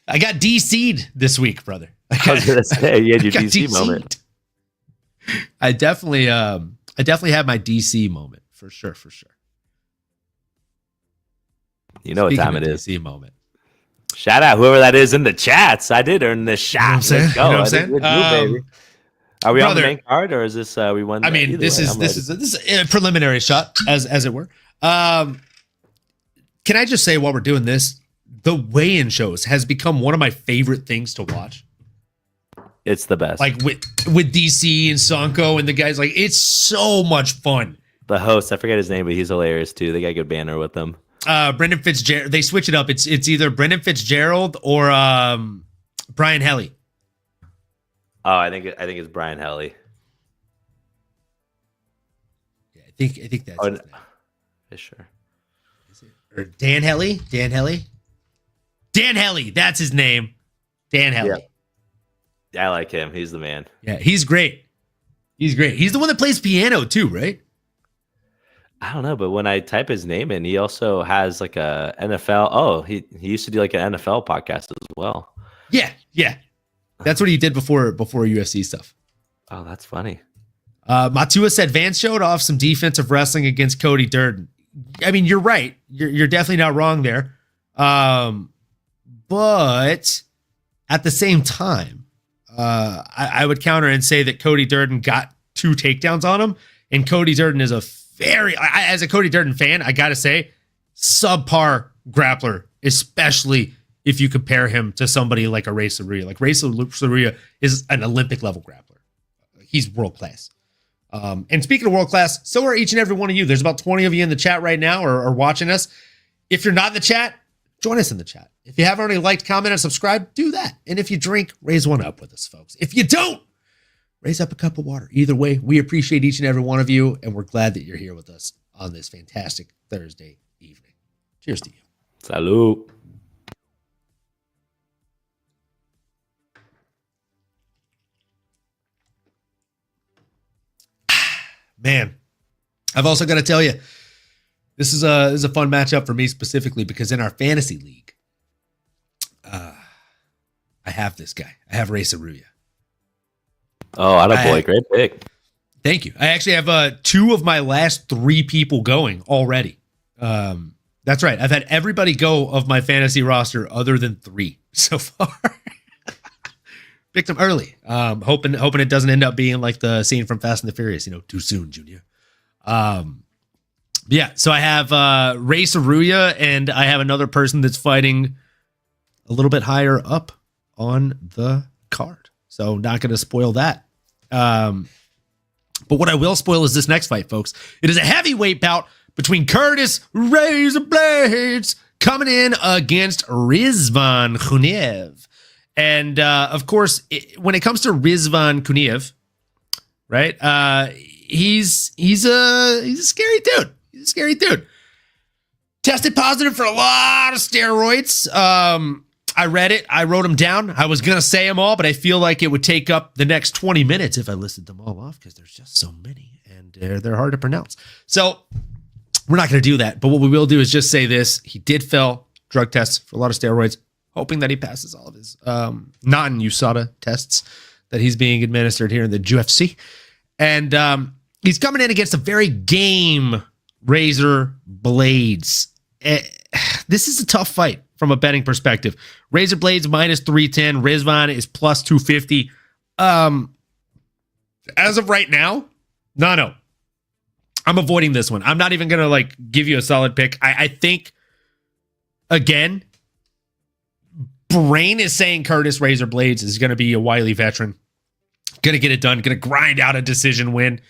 I got DC'd this week, brother. I was gonna say you had your DC moment. I definitely had my DC moment for sure. You know what time it is. DC moment. Shout out whoever that is in the chats. I did earn this shot. You know Let's go. what I'm saying? Baby. Are we on the main card, or is this we won? I mean, this is a preliminary shot, as it were. Can I just say, while we're doing this, the weigh-in shows has become one of my favorite things to watch. It's the best. Like with DC and Sonko and the guys, like, it's so much fun. The host, I forget his name, but he's hilarious too. They got a good banner with them. Brendan Fitzgerald. They switch it up. It's either Brendan Fitzgerald or Brian Helly. Oh, I think it's Brian Helly. Yeah, I think that's his name. Yeah, sure. Is it? Or Dan Helly? Dan Helly. That's his name. Dan Helly. Yeah, I like him. He's the man. Yeah, he's great. He's the one that plays piano too, right? I don't know, but when I type his name in, he also has like a NFL. Oh, he used to do like an NFL podcast as well. Yeah. That's what he did before UFC stuff. Oh, that's funny. Matua said Vance showed off some defensive wrestling against Cody Durden. I mean, you're right. You're definitely not wrong there. But at the same time, I would counter and say that Cody Durden got 2 takedowns on him. And Cody Durden is as a Cody Durden fan, I got to say, subpar grappler, especially if you compare him to somebody like a Ray Saruya. Like Ray Saruya is an Olympic level grappler. He's world class. And speaking of world class, so are each and every one of you. There's about 20 of you in the chat right now or watching us. If you're not in the chat, join us in the chat. If you haven't already liked, comment, and subscribe, do that. And if you drink, raise one up with us, folks. If you don't, raise up a cup of water. Either way, we appreciate each and every one of you, and we're glad that you're here with us on this fantastic Thursday evening. Cheers to you. Salud. Man, I've also got to tell you, this is a fun matchup for me specifically because in our fantasy league, I have this guy. I have Ray Saruya. Oh, attaboy. Great pick. Thank you. I actually have 2 of my last 3 people going already. That's right. I've had everybody go of my fantasy roster other than 3 so far. Picked them early. Hoping it doesn't end up being like the scene from Fast and the Furious, too soon, Junior. Yeah, so I have Ray Saruya, and I have another person that's fighting a little bit higher up on the card. So not going to spoil that. But what I will spoil is this next fight, folks. It is a heavyweight bout between Curtis Razor Blades coming in against Rizvan Khuniev. And of course, when it comes to Rizvan Khuniev, right? He's a scary dude. He's a scary dude. Tested positive for a lot of steroids. I read it. I wrote them down. I was going to say them all, but I feel like it would take up the next 20 minutes if I listed them all off because there's just so many and they're hard to pronounce. So we're not going to do that. But what we will do is just say this. He did fail drug tests for a lot of steroids, hoping that he passes all of his non-USADA tests that he's being administered here in the UFC. And he's coming in against a very game Razor Blades. This is a tough fight from a betting perspective. Razor Blades minus 310. Rizvan is plus 250. As of right now, no. I'm avoiding this one. I'm not even going to give you a solid pick. I think, again, brain is saying Curtis Razor Blades is going to be a wily veteran. Going to get it done. Going to grind out a decision win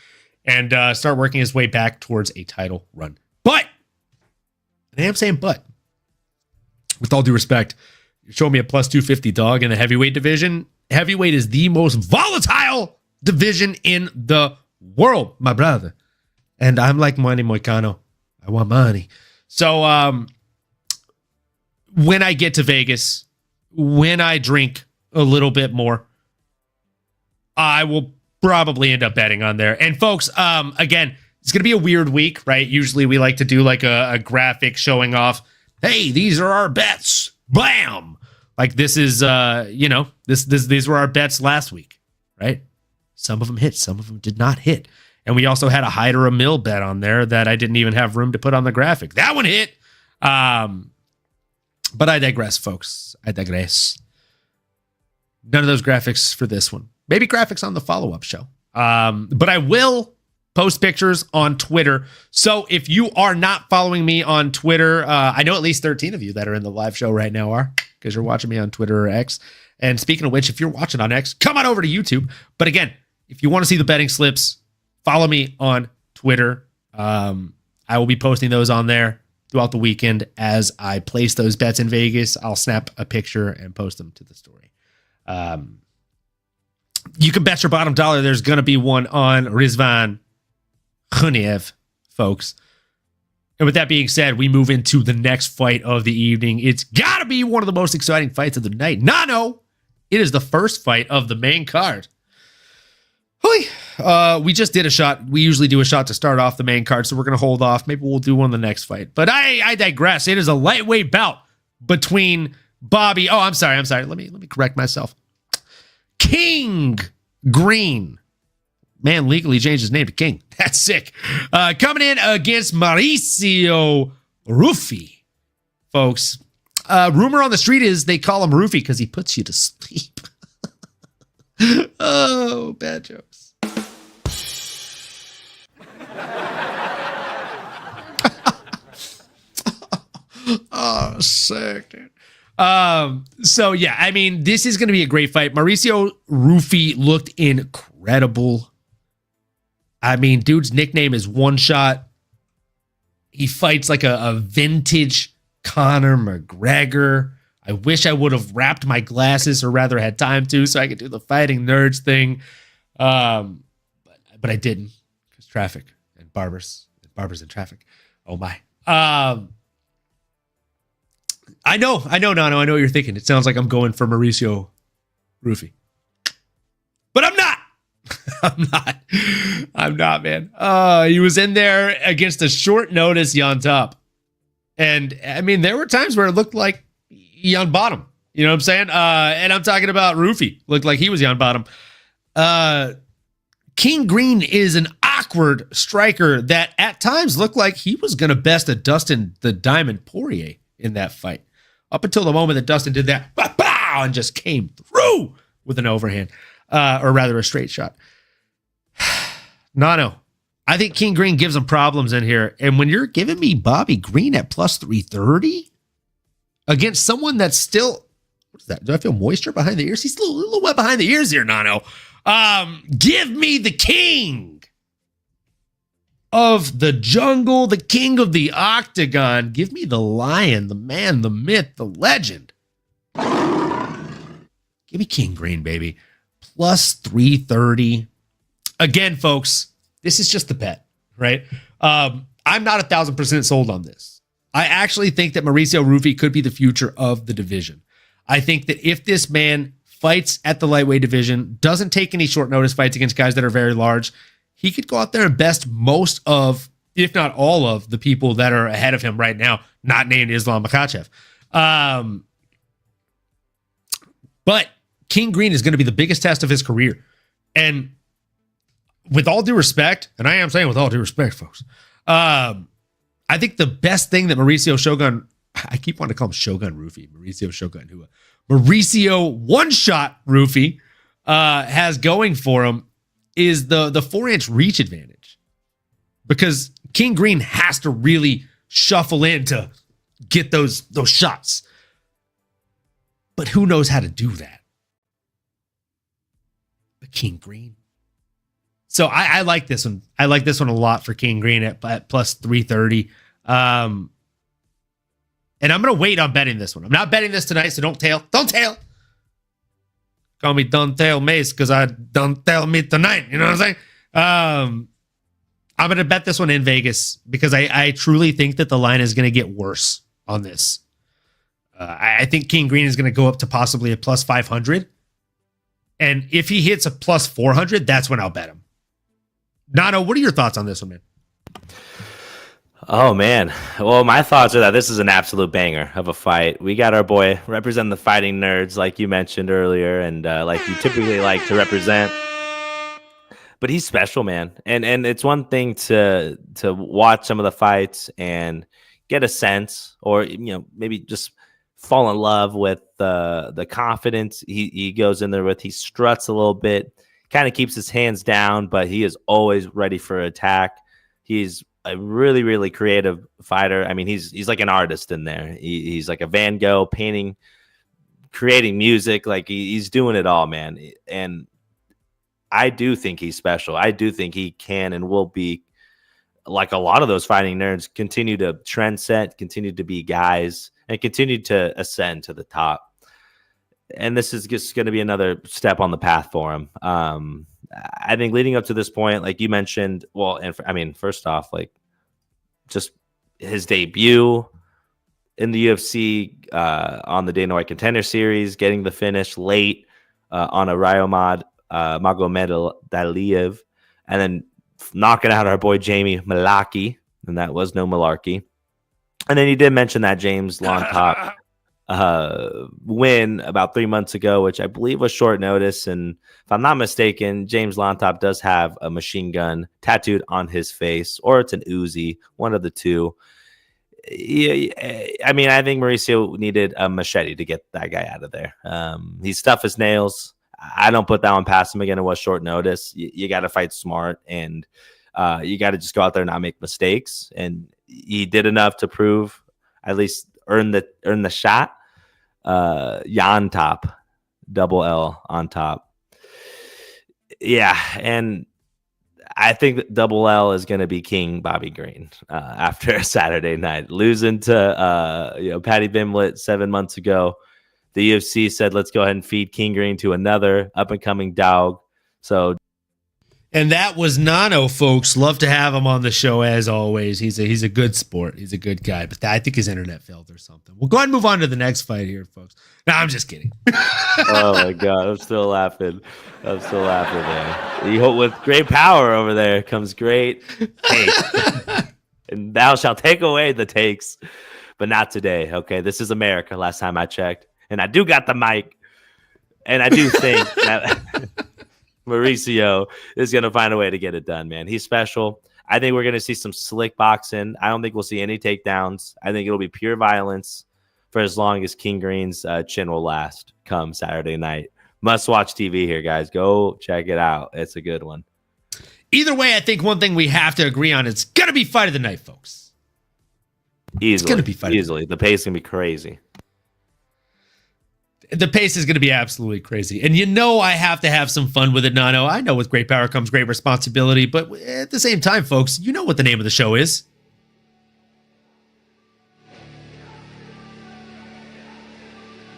and start working his way back towards a title run. But, and I am saying but, with all due respect, you're showing me a plus 250 dog in the heavyweight division. Heavyweight is the most volatile division in the world, my brother. And I'm like money, Moicano. I want money. So when I get to Vegas, when I drink a little bit more, I will probably end up betting on there. And folks, again, it's going to be a weird week, right? Usually we like to do a graphic showing off, hey, these are our bets. Bam! Like this is, these were our bets last week, right? Some of them hit, some of them did not hit. And we also had a hide or a mill bet on there that I didn't even have room to put on the graphic. That one hit. But I digress, folks. I digress. None of those graphics for this one. Maybe graphics on the follow-up show. But I will post pictures on Twitter. So if you are not following me on Twitter, I know at least 13 of you that are in the live show right now are, because you're watching me on Twitter or X. And speaking of which, if you're watching on X, come on over to YouTube. But again, if you want to see the betting slips, follow me on Twitter. I will be posting those on there throughout the weekend as I place those bets in Vegas. I'll snap a picture and post them to the story. You can bet your bottom dollar there's going to be one on Rizvan Khuniev, folks. And with that being said, we move into the next fight of the evening. It's got to be one of the most exciting fights of the night. No, it is the first fight of the main card. We just did a shot. We usually do a shot to start off the main card, so we're going to hold off. Maybe we'll do one in the next fight. But I digress. It is a lightweight bout between Bobby. Oh, I'm sorry. Let me correct myself. King Green man legally changed his name to King. That's sick. Coming in against Mauricio Rufy, folks. Rumor on the street is they call him Rufy because he puts you to sleep. Oh, bad jokes. Oh, sick, dude. So yeah, I mean, this is going to be a great fight. Mauricio Rufy looked incredible. I mean, dude's nickname is One Shot. He fights like a vintage Conor McGregor. I wish I would have wrapped my glasses, or rather had time to, so I could do the fighting nerds thing. But I didn't, because traffic and barbers and traffic. Oh my. I know, Nano. I know what you're thinking. It sounds like I'm going for Mauricio Rufy. But I'm not. I'm not, man. He was in there against a short notice Jan Top. And, I mean, there were times where it looked like Jan Bottom. You know what I'm saying? And I'm talking about Rufy. Looked like he was Jan Bottom. King Green is an awkward striker that at times looked like he was going to best a Dustin the Diamond Poirier in that fight. Up until the moment that Dustin did that, bah, and just came through with an overhand, or rather a straight shot. No. I think King Green gives him problems in here. And when you're giving me Bobby Green at plus 330 against someone that's still, what is that? Do I feel moisture behind the ears? He's a little wet behind the ears here, Nano. Give me the king of the jungle, the king of the octagon. Give me the lion, the man, the myth, the legend. Give me King Green, baby. Plus 330. Again, folks, this is just the bet, right? I'm not 1,000% sold on this. I actually think that Mauricio Rufy could be the future of the division. I think that if this man fights at the lightweight division, doesn't take any short notice fights against guys that are very large, he could go out there and best most of, if not all of, the people that are ahead of him right now, not named Islam Makhachev. But King Green is going to be the biggest test of his career. And with all due respect, and I am saying with all due respect, folks, I think the best thing that Mauricio Shogun, I keep wanting to call him Shogun Rufy, Mauricio Shogun Hua, Mauricio One-Shot Rufy has going for him is the 4-inch reach advantage. Because King Green has to really shuffle in to get those shots. But who knows how to do that? But King Green. So I like this one. I like this one a lot for King Green at plus 330. And I'm going to wait on betting this one. I'm not betting this tonight, so don't tail. Don't tail. Call me Don't Tail Mace because I don't tell me tonight. You know what I'm saying? I'm going to bet this one in Vegas because I truly think that the line is going to get worse on this. I think King Green is going to go up to possibly a plus 500. And if he hits a plus 400, that's when I'll bet him. Nano, what are your thoughts on this one, man? Oh, man. Well, my thoughts are that this is an absolute banger of a fight. We got our boy representing the fighting nerds, like you mentioned earlier, and like you typically like to represent. But he's special, man. And it's one thing to watch some of the fights and get a sense, or maybe just fall in love with the confidence he goes in there with. He struts a little bit, kind of keeps his hands down, but he is always ready for attack. He's a really, really creative fighter. I mean, he's like an artist in there. He's like a Van Gogh, painting, creating music. Like he's doing it all, man. And I do think he's special. I do think he can and will be, like a lot of those fighting nerds, continue to trend set, continue to be guys, and continue to ascend to the top. And this is just going to be another step on the path for him. I think leading up to this point, like you mentioned, well, and I mean, first off, like just his debut in the UFC on the Dana White Contender Series, getting the finish late on a Ryomad Magomedaliev, and then knocking out our boy Jamie Malaki, and that was no malarkey. And then he did mention that James Long Top win about 3 months ago, which I believe was short notice. And if I'm not mistaken, James Lontop does have a machine gun tattooed on his face, or it's an Uzi, one of the two. Yeah, I mean, I think Mauricio needed a machete to get that guy out of there. He's tough as nails. I don't put that one past him. Again, it was short notice. You got to fight smart, and you got to just go out there and not make mistakes. And he did enough to prove, at least earn the shot. Jan top, double L on top. Yeah, and I think that double L is going to be King Bobby Green after a Saturday night. Losing to Patty Bimblett 7 months ago. The UFC said, let's go ahead and feed King Green to another up-and-coming dog. And that was Nano, folks. Love to have him on the show as always. He's a good sport. He's a good guy. But I think his internet failed or something. We'll go ahead and move on to the next fight here, folks. No, I'm just kidding. Oh, my God. I'm still laughing. Man. With great power over there comes great takes. And thou shalt take away the takes. But not today, okay? This is America, last time I checked. And I do got the mic. And I do think that Mauricio is going to find a way to get it done, man. He's special. I think we're going to see some slick boxing. I don't think we'll see any takedowns. I think it'll be pure violence for as long as King Green's chin will last come Saturday night. Must watch TV here, guys. Go check it out. It's a good one. Either way, I think one thing we have to agree on, it's going to be fight of the night, folks. Easily. It's going to be fight. Easily. The pace is going to be crazy. The pace is going to be absolutely crazy. And I have to have some fun with it, Nano. I know with great power comes great responsibility, but at the same time, folks, you know what the name of the show is.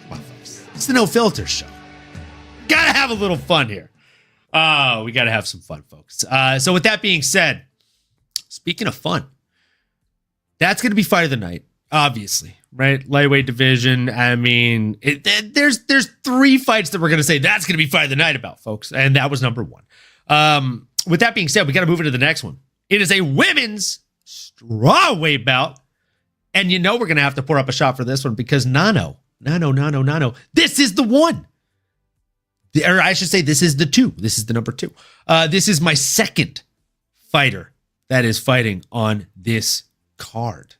Come on, folks. It's the No Filter Show. Gotta have a little fun here. We gotta have some fun, folks. So with that being said, speaking of fun, that's going to be fight of the night, obviously. Right, lightweight division. I mean, there's 3 fights that we're gonna say that's gonna be fight of the night about, folks, and that was number 1. With that being said, we got to move into the next one. It is a women's strawweight bout, and we're gonna have to pour up a shot for this one because Nano. This is the one, or I should say, this is the 2. This is the number 2. This is my second fighter that is fighting on this card.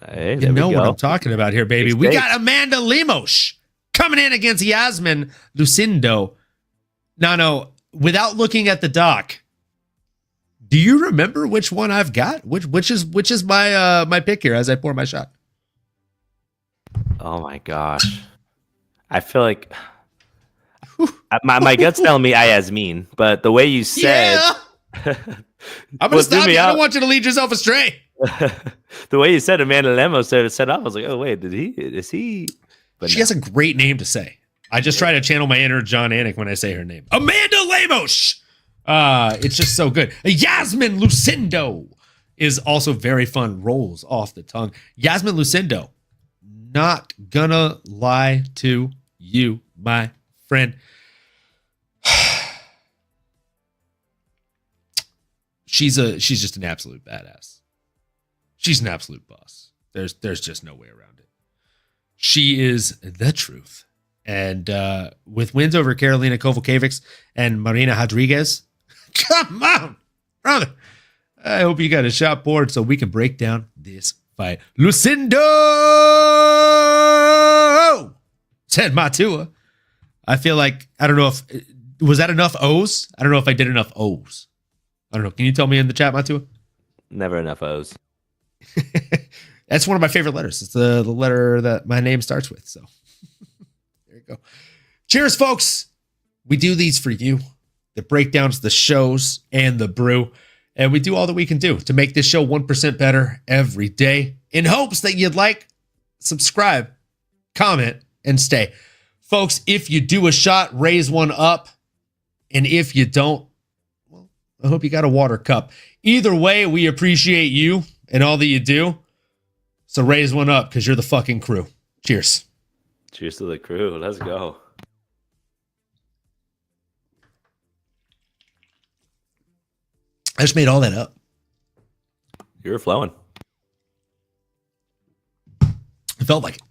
Hey, you know what I'm talking about here, baby. We got Amanda Lemos coming in against Yasmin Lucindo. No, without looking at the doc, do you remember which one I've got? Which is my pick here as I pour my shot? Oh my gosh, I feel like my gut's telling me Yasmin, but the way you said, I'm gonna stop you. I don't want you to lead yourself astray. The way you said Amanda Lemos set up, I was like, oh wait, is he? But she has a great name to say. I just try to channel my inner John Anik when I say her name. Amanda Lemos. It's just so good. Yasmin Lucindo is also very fun. Rolls off the tongue. Yasmin Lucindo, not gonna lie to you, my friend. She's just an absolute badass. She's an absolute boss. There's just no way around it. She is the truth. And with wins over Karolina Kowalkiewicz and Marina Rodriguez, come on, brother. I hope you got a shot board so we can break down this fight. Lucindo! Said Matua. I feel like, I don't know if, was that enough O's? I don't know if I did enough O's. I don't know. Can you tell me in the chat, Matua? Never enough O's. That's one of my favorite letters. It's the letter that my name starts with. So there you go. Cheers, folks. We do these for you. The breakdowns, the shows, and the brew. And we do all that we can do to make this show 1% better every day in hopes that you'd like, subscribe, comment, and stay. Folks, if you do a shot, raise one up. And if you don't, well, I hope you got a water cup. Either way, we appreciate you and all that you do. So raise one up because you're the fucking crew. Cheers. Cheers to the crew. Let's go. I just made all that up. You're flowing. felt like it.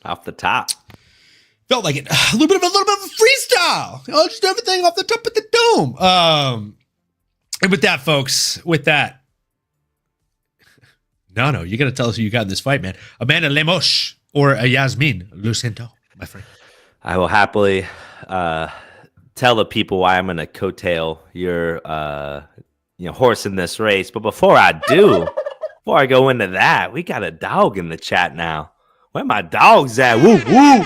Off the top. Felt like it. A little bit of a freestyle. Just everything off the top of the dome. And with that, folks, no, you got to tell us who you got in this fight, man. Amanda Lemos or Yasmin Lucento, my friend. I will happily tell the people why I'm going to coattail your horse in this race. But before I go into that, we got a dog in the chat now. Where my dogs at? Woo woo!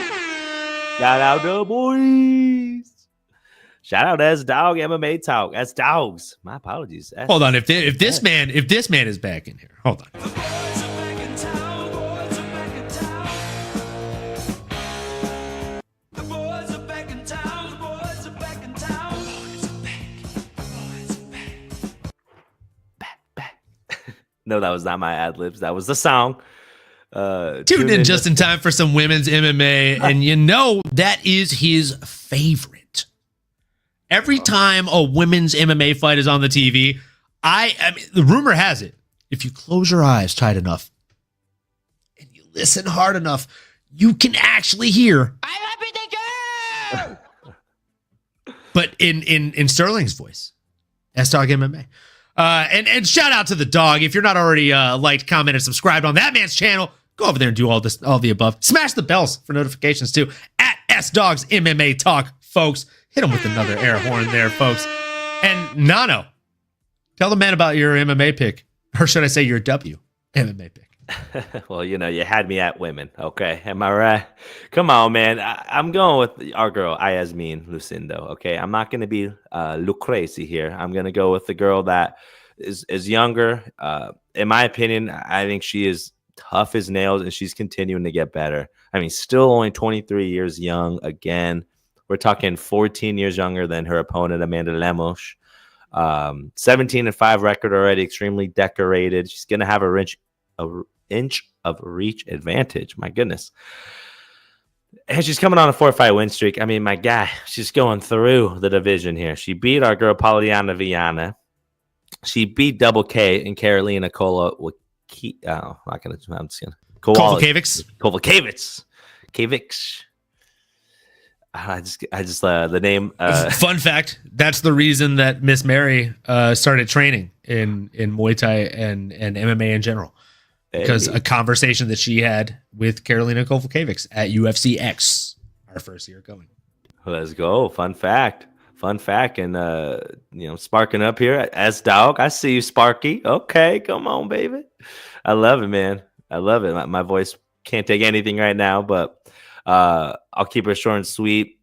Shout out the boys. Shout out S Dog MMA Talk. S Dogs. My apologies. Hold on. If this man is back in here, hold on. No, that was not my ad libs. That was the song. Tuned in just in time for some women's MMA, and that is his favorite. Every time a women's MMA fight is on the TV, I mean, the rumor has it, if you close your eyes tight enough and you listen hard enough, you can actually hear "I love you, the girl," but in Sterling's voice, S Dog MMA. And shout out to the dog. If you're not already liked, commented, subscribed on that man's channel, go over there and do all the above. Smash the bells for notifications too. At S Dogs MMA Talk, folks. Hit him with another air horn there, folks. And Nano, tell the man about your MMA pick, or should I say your W MMA pick? Well, you had me at women. Okay, am I right? Come on, man. I'm going with our girl, Yasmin Lucindo. Okay, I'm not going to be look crazy here. I'm going to go with the girl that is younger. In my opinion, I think she is tough as nails, and she's continuing to get better. I mean, still only 23 years young. Again, we're talking 14 years younger than her opponent, Amanda Lemos. 17-5 record already, extremely decorated. She's going to have a inch of reach advantage. My goodness. And she's coming on a 4-5 win streak. I mean, my guy, she's going through the division here. She beat our girl Poliana Viana. She beat Double K and Carolina Kovalevich. I just the name. Fun fact: that's the reason that Miss Mary started training in Muay Thai and MMA in general, because a conversation that she had with Carolina Kovalevich at UFC X, our first year going. Let's go! Fun fact, and sparking up here at S Dog. I see you, Sparky. Okay, come on, baby. I love it, man. I love it. My voice can't take anything right now, but. I'll keep her short and sweet,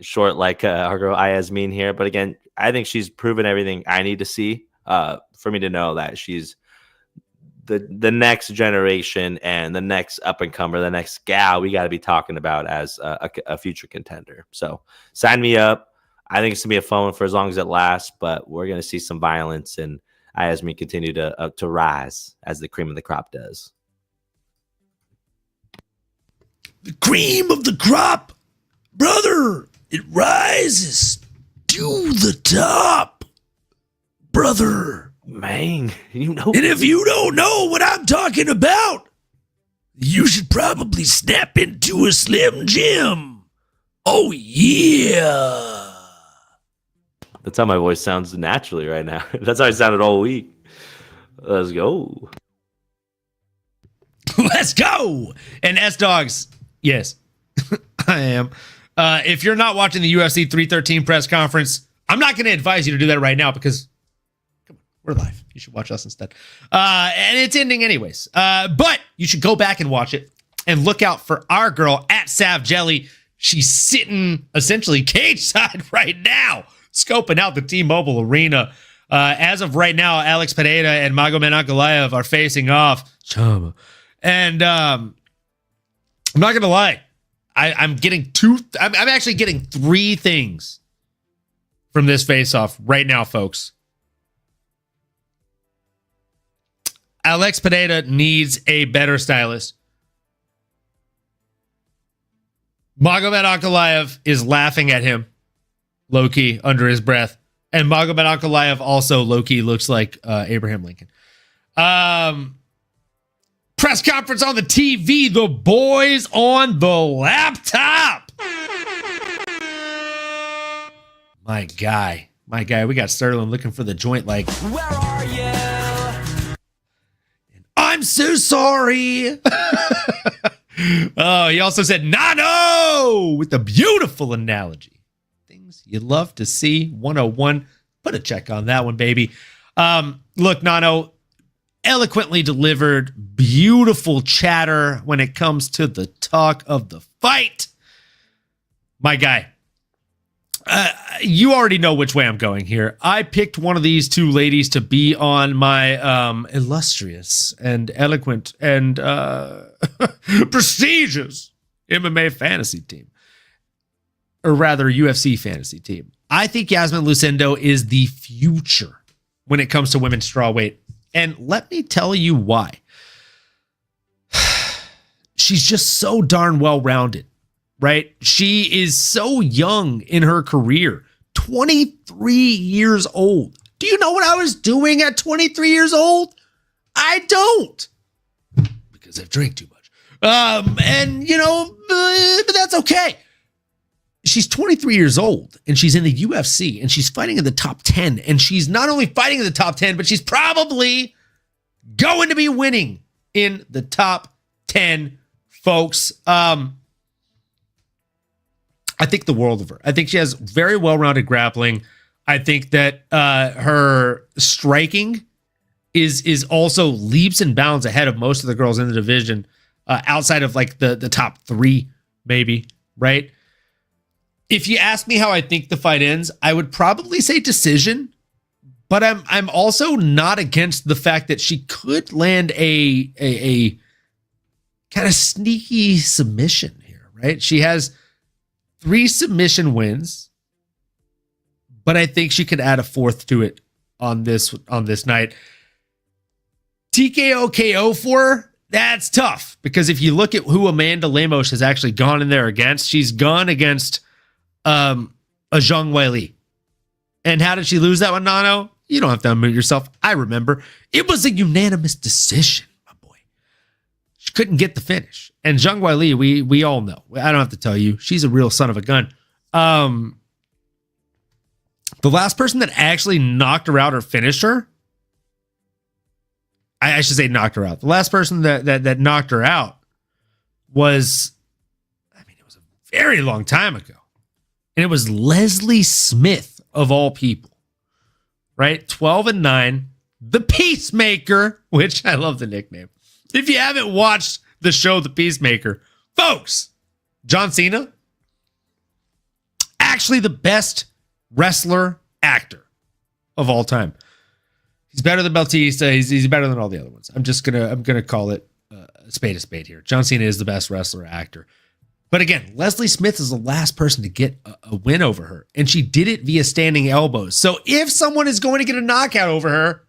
short like our girl Yasmin here. But again, I think she's proven everything I need to see for me to know that she's the next generation and the next up and comer, the next gal we got to be talking about as a future contender. So sign me up. I think it's gonna be a fun one for as long as it lasts. But we're gonna see some violence, and Yasmin continue to rise as the cream of the crop does. The cream of the crop, brother, it rises to the top, brother. Man, And if you don't know what I'm talking about, you should probably snap into a Slim Jim. Oh, yeah. That's how my voice sounds naturally right now. That's how I sounded all week. Let's go. Let's go. And S-Dogs. Yes, I am. If you're not watching the UFC 313 press conference, I'm not going to advise you to do that right now because come on, we're live. You should watch us instead. And it's ending anyways. But you should go back and watch it and look out for our girl at Sav Jelly. She's sitting essentially cage side right now, scoping out the T-Mobile Arena. As of right now, Alex Pereira and Magomed Ankalaev are facing off. And I'm not gonna lie, I'm actually getting three things from this face-off right now, folks. Alex Pereira needs a better stylist. Magomed Ankalaev is laughing at him, low-key, under his breath. And Magomed Ankalaev also low-key looks like Abraham Lincoln. Press conference on the TV, the boys on the laptop. My guy. We got Sterling looking for the joint like, where are you? I'm so sorry. Oh, he also said, Nano, with the beautiful analogy. Things you love to see. 101. Put a check on that one, baby. Look, Nano, eloquently delivered, beautiful chatter when it comes to the talk of the fight. My guy, you already know which way I'm going here. I picked one of these two ladies to be on my illustrious and eloquent and prestigious MMA fantasy team. Or rather, UFC fantasy team. I think Yasmin Lucindo is the future when it comes to women's strawweight. And let me tell you why. She's just so darn well-rounded, right? She is so young in her career, 23 years old. Do you know what I was doing at 23 years old? I don't, because I've drank too much. And but that's okay. She's 23 years old and she's in the UFC and she's fighting in the top 10. And she's not only fighting in the top 10, but she's probably going to be winning in the top 10, folks. I think the world of her. I think she has very well-rounded grappling. I think that her striking is also leaps and bounds ahead of most of the girls in the division, outside of like the top 3, maybe, right? If you ask me how I think the fight ends, I would probably say decision, but I'm also not against the fact that she could land a kind of sneaky submission here, right? She has 3 submission wins, but I think she could add a 4th to it on this night. TKO KO for her, that's tough, because if you look at who Amanda Lemos has actually gone in there against, she's gone against a Zhang Weili. And how did she lose that one, Nano? You don't have to unmute yourself. I remember. It was a unanimous decision, my boy. She couldn't get the finish. And Zhang Weili, we all know. I don't have to tell you. She's a real son of a gun. The last person that actually knocked her out or finished her, I should say knocked her out. The last person that knocked her out was, it was a very long time ago. And it was Leslie Smith, of all people, right? 12-9, the Peacemaker, which I love the nickname. If you haven't watched the show The Peacemaker, folks, John Cena, actually the best wrestler actor of all time. He's better than Bautista. He's better than all the other ones. I'm gonna call it a spade here. John Cena is the best wrestler actor. But again, Leslie Smith is the last person to get a win over her, and she did it via standing elbows. So if someone is going to get a knockout over her,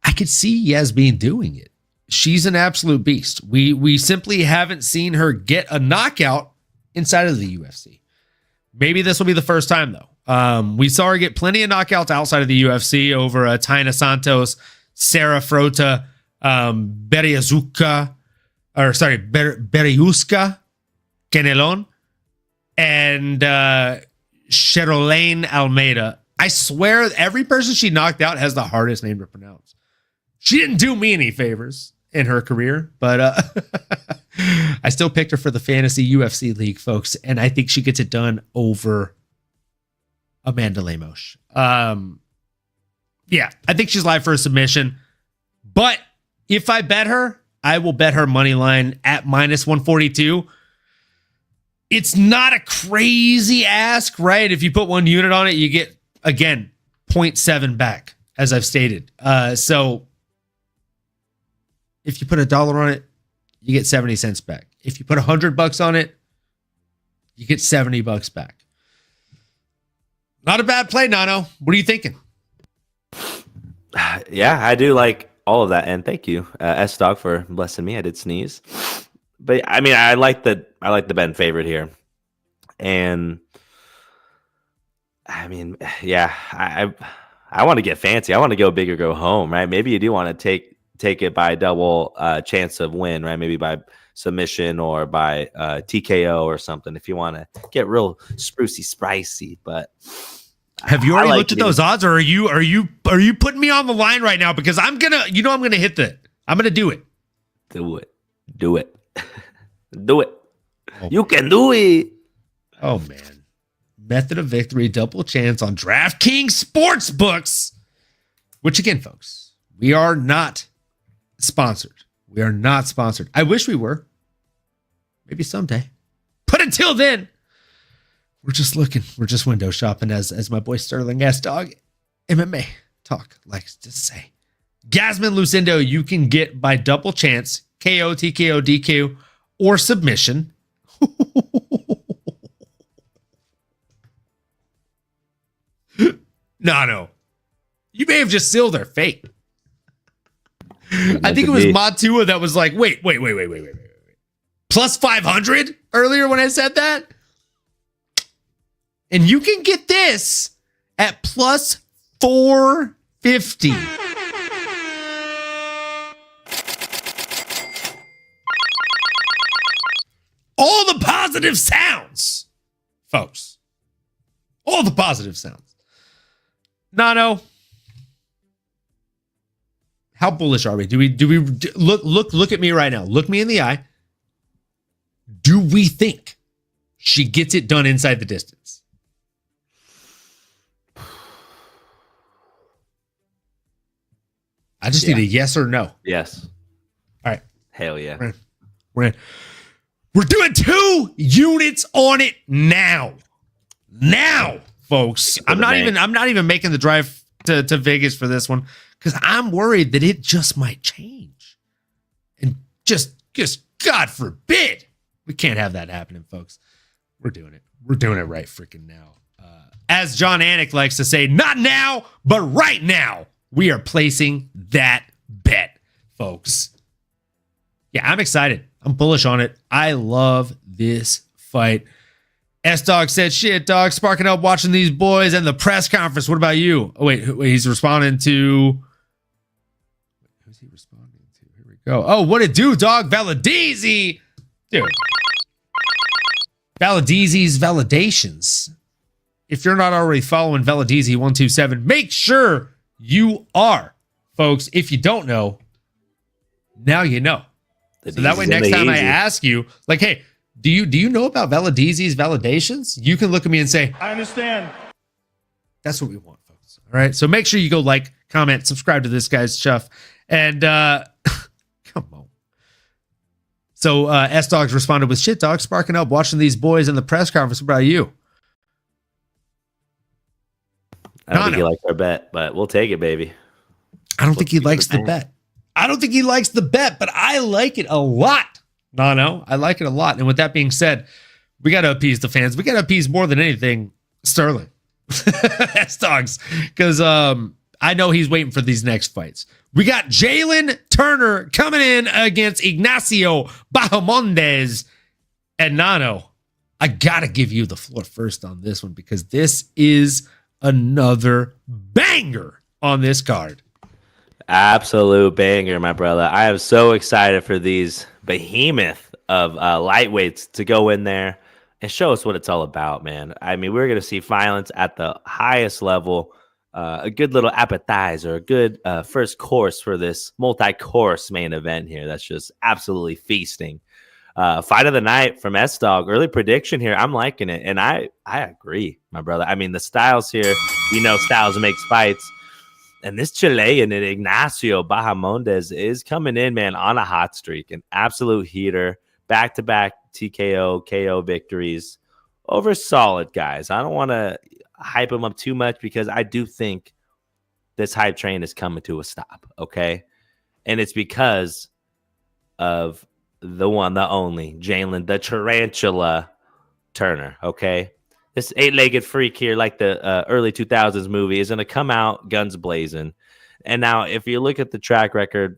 I could see Yasmin doing it. She's an absolute beast. We simply haven't seen her get a knockout inside of the UFC. Maybe this will be the first time, though. We saw her get plenty of knockouts outside of the UFC over Taina Santos, Sarah Frota, Berriuska Canelon, and Cherolaine Almeida. I swear every person she knocked out has the hardest name to pronounce. She didn't do me any favors in her career, but I still picked her for the Fantasy UFC League, folks, and I think she gets it done over Amanda Lemos. Yeah, I think she's live for a submission, but if I bet her, I will bet her money line at -142. It's not a crazy ask, right? If you put 1 unit on it, you get, again, 0.7 back, as I've stated. So if you put $1 on it, you get 70 cents back. If you put $100 on it, you get $70 back. Not a bad play, Nano. What are you thinking? Yeah, I do like all of that, and thank you, S-Dog, for blessing me. I did sneeze, but I like the Ben favorite here, and yeah, I want to get fancy. I want to go big or go home, right? Maybe you do want to take take it by double chance of win, right? Maybe by submission or by TKO or something if you want to get real sprucey spicy. But have you already looked at it. those odds, or are you putting me on the line right now? Because I'm gonna hit I'm gonna do it. Do it. Do it. Do it. You can do it. Oh man. Method of victory, double chance on DraftKings Sportsbooks. Which again, folks, we are not sponsored. We are not sponsored. I wish we were. Maybe someday. But until then, we're just looking. We're just window shopping, as my boy Sterling S. Dog MMA Talk likes to say. Gasman Lucindo, you can get by double chance, KO, TKO, DQ, or submission. No. You may have just sealed their fate. I think it was Matua that was like, wait. Plus 500 earlier when I said that. And you can get this at plus 450. All the positive sounds, folks. All the positive sounds. Nano, how bullish are we? Do we look at me right now? Look me in the eye. Do we think she gets it done inside the distance? I just need a yes or no. Yes. All right. Hell yeah. We're doing 2 units on it now. Now, folks. I'm not even making the drive to Vegas for this one because I'm worried that it just might change. And just God forbid, we can't have that happening, folks. We're doing it. We're doing it right freaking now. As John Anik likes to say, not now, but right now, we are placing that bet, folks. Yeah, I'm excited. I'm bullish on it. I love this fight. S-Dog said, shit, dog, sparking up watching these boys and the press conference. What about you? Oh, wait, he's responding to... Who's he responding to? Here we go. Oh, what it do, dog? Valadizzi. Dude. Valadizzi's Validations. If you're not already following Valadizzi127, make sure you are, folks. If you don't know, now you know. So that way, next time I ask you, like, hey, do you know about Valadizzi's Validations? You can look at me and say, I understand. That's what we want, folks. All right. So make sure you go like, comment, subscribe to this guy's stuff. And come on. So S-Dogs responded with, shit, dog, sparking up watching these boys in the press conference. What about you? I don't think he likes our bet, but we'll take it, baby. I don't think he likes the bet. I don't think he likes the bet, but I like it a lot. No, I like it a lot. And with that being said, we got to appease the fans. We got to appease more than anything Sterling. S-Dogs. Because I know he's waiting for these next fights. We got Jalen Turner coming in against Ignacio Bahamondes. And Nano, I got to give you the floor first on this one because this is another banger on this card. Absolute banger, my brother. I am so excited for these behemoth of lightweights to go in there and show us what it's all about, man. I mean, we're going to see violence at the highest level, a good little appetizer, a good first course for this multi-course main event here. That's just absolutely feasting. Fight of the night from S-Dog. Early prediction here. I'm liking it. And I agree, my brother. I mean, the styles here, styles makes fights. And this Chilean, Ignacio Bahamondes, is coming in, man, on a hot streak. An absolute heater. Back-to-back TKO, KO victories over solid guys. I don't want to hype him up too much because I do think this hype train is coming to a stop, okay? And it's because of the one, the only, Jalen, the Tarantula Turner, okay? This 8-legged freak here, like the early 2000s movie, is going to come out guns blazing. And now, if you look at the track record,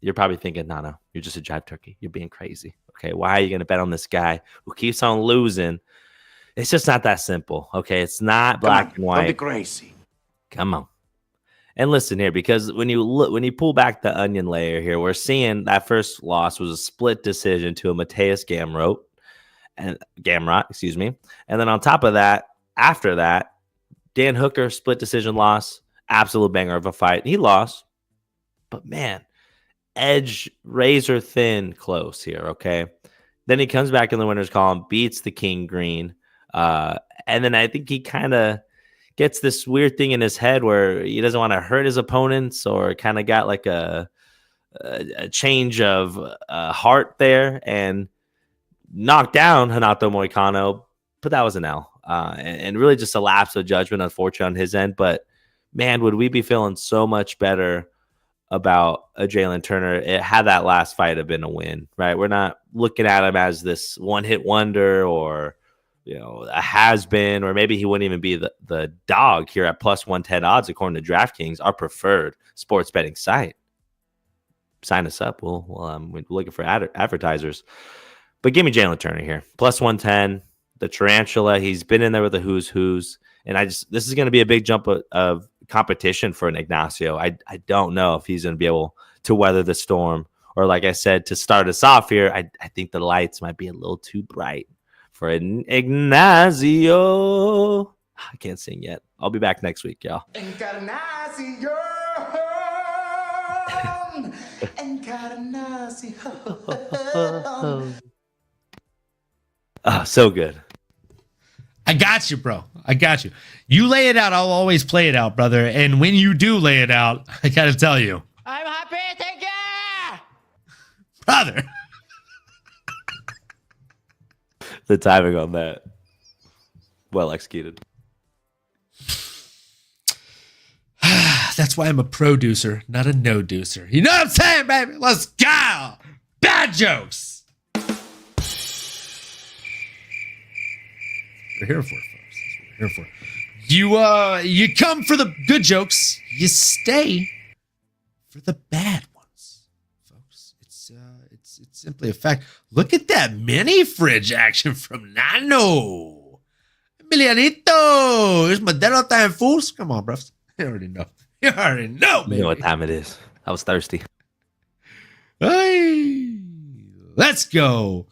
you're probably thinking, no, you're just a jive turkey. You're being crazy. Okay, why are you going to bet on this guy who keeps on losing? It's just not that simple, okay? It's not black and white. Don't be crazy. Come on. And listen here, because when you pull back the onion layer here, we're seeing that first loss was a split decision to a Mateus Gamrot, excuse me. And then on top of that, after that, Dan Hooker split decision loss, absolute banger of a fight. He lost, but man, edge razor thin close here. Okay, then he comes back in the winner's column, beats the King Green, and then I think he kind of gets this weird thing in his head where he doesn't want to hurt his opponents, or kind of got like a change of heart there and knocked down Renato Moicano, but that was an L. And really just a lapse of judgment, unfortunately, on his end. But man, would we be feeling so much better about a Jalen Turner had that last fight have been a win, right? We're not looking at him as this one-hit wonder or a has-been, or maybe he wouldn't even be the dog here at plus 110 odds, according to DraftKings, our preferred sports betting site. Sign us up. We're looking for advertisers. But give me Jalen Turner here. Plus 110, the tarantula. He's been in there with the who's. And this is going to be a big jump of competition for an Ignacio. I don't know if he's going to be able to weather the storm. Or like I said, to start us off here, I think the lights might be a little too bright for an Ignacio. I can't sing yet. I'll be back next week, y'all. Encarnacio. Oh, so good. I got you, bro. I got you. You lay it out, I'll always play it out, brother. And when you do lay it out, I gotta tell you, I'm happy, thank you. brother. The timing on that, well executed. That's why I'm a producer, not a no-ducer. You know what I'm saying, baby? Let's go. Bad jokes. We're here for it, folks. That's what we're here for. You come for the good jokes. You stay for the bad ones, folks. It's simply a fact. Look at that mini fridge action from Nano. Emilianito, is Modelo time, fools? Come on, bros. You already know. You already know, baby. You know what time it is. I was thirsty. Hey, let's go.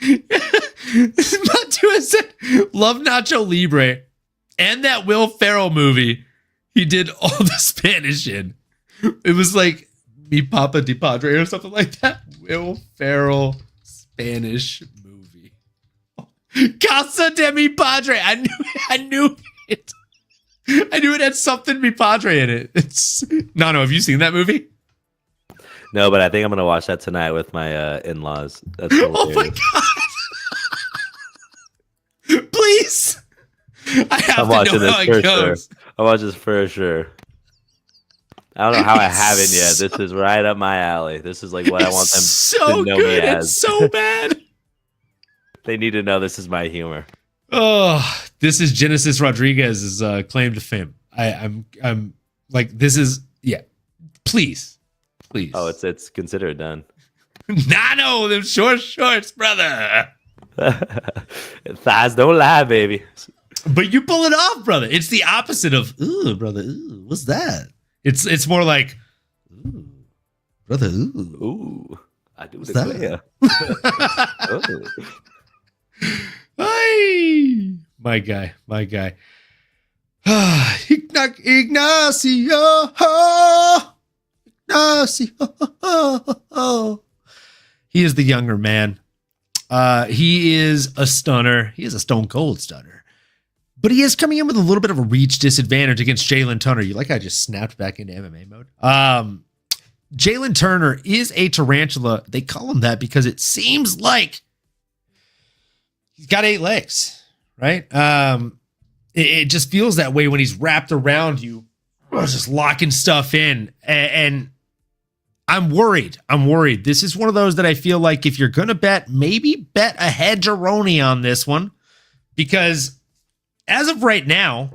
Matua said, love Nacho Libre and that Will Ferrell movie he did all the Spanish in. It was like Mi Papa Di Padre or something like that. Will Ferrell Spanish movie. Casa de Mi Padre. I knew it. I knew it had something Mi Padre in it. No, have you seen that movie? No, but I think I'm gonna watch that tonight with my in-laws. That's oh my god! Please, I have to know how it goes. Sure. I'll watch this for sure. I don't know how I haven't yet. This is right up my alley. This is like what I want them to know me as. It's so bad. They need to know this is my humor. Oh, this is Genesis Rodriguez's claim to fame. I'm like, this is, yeah. Please. Oh, it's considered done. Nano, them short shorts, brother. Thighs don't lie, baby. But you pull it off, brother. It's the opposite of, ooh, brother, ooh, what's that? It's more like, ooh, brother, ooh. Ooh, I do declare. Oh. Hey, my guy. Ignacio. He is the younger man. He is a stunner. He is a stone cold stunner. But he is coming in with a little bit of a reach disadvantage against Jalen Turner. You like I just snapped back into MMA mode. Jalen Turner is a tarantula. They call him that because it seems like he's got 8 legs, right? It just feels that way when he's wrapped around you, just locking stuff in. And I'm worried. This is one of those that I feel like if you're going to bet, maybe bet a hedgeroni on this one. Because as of right now,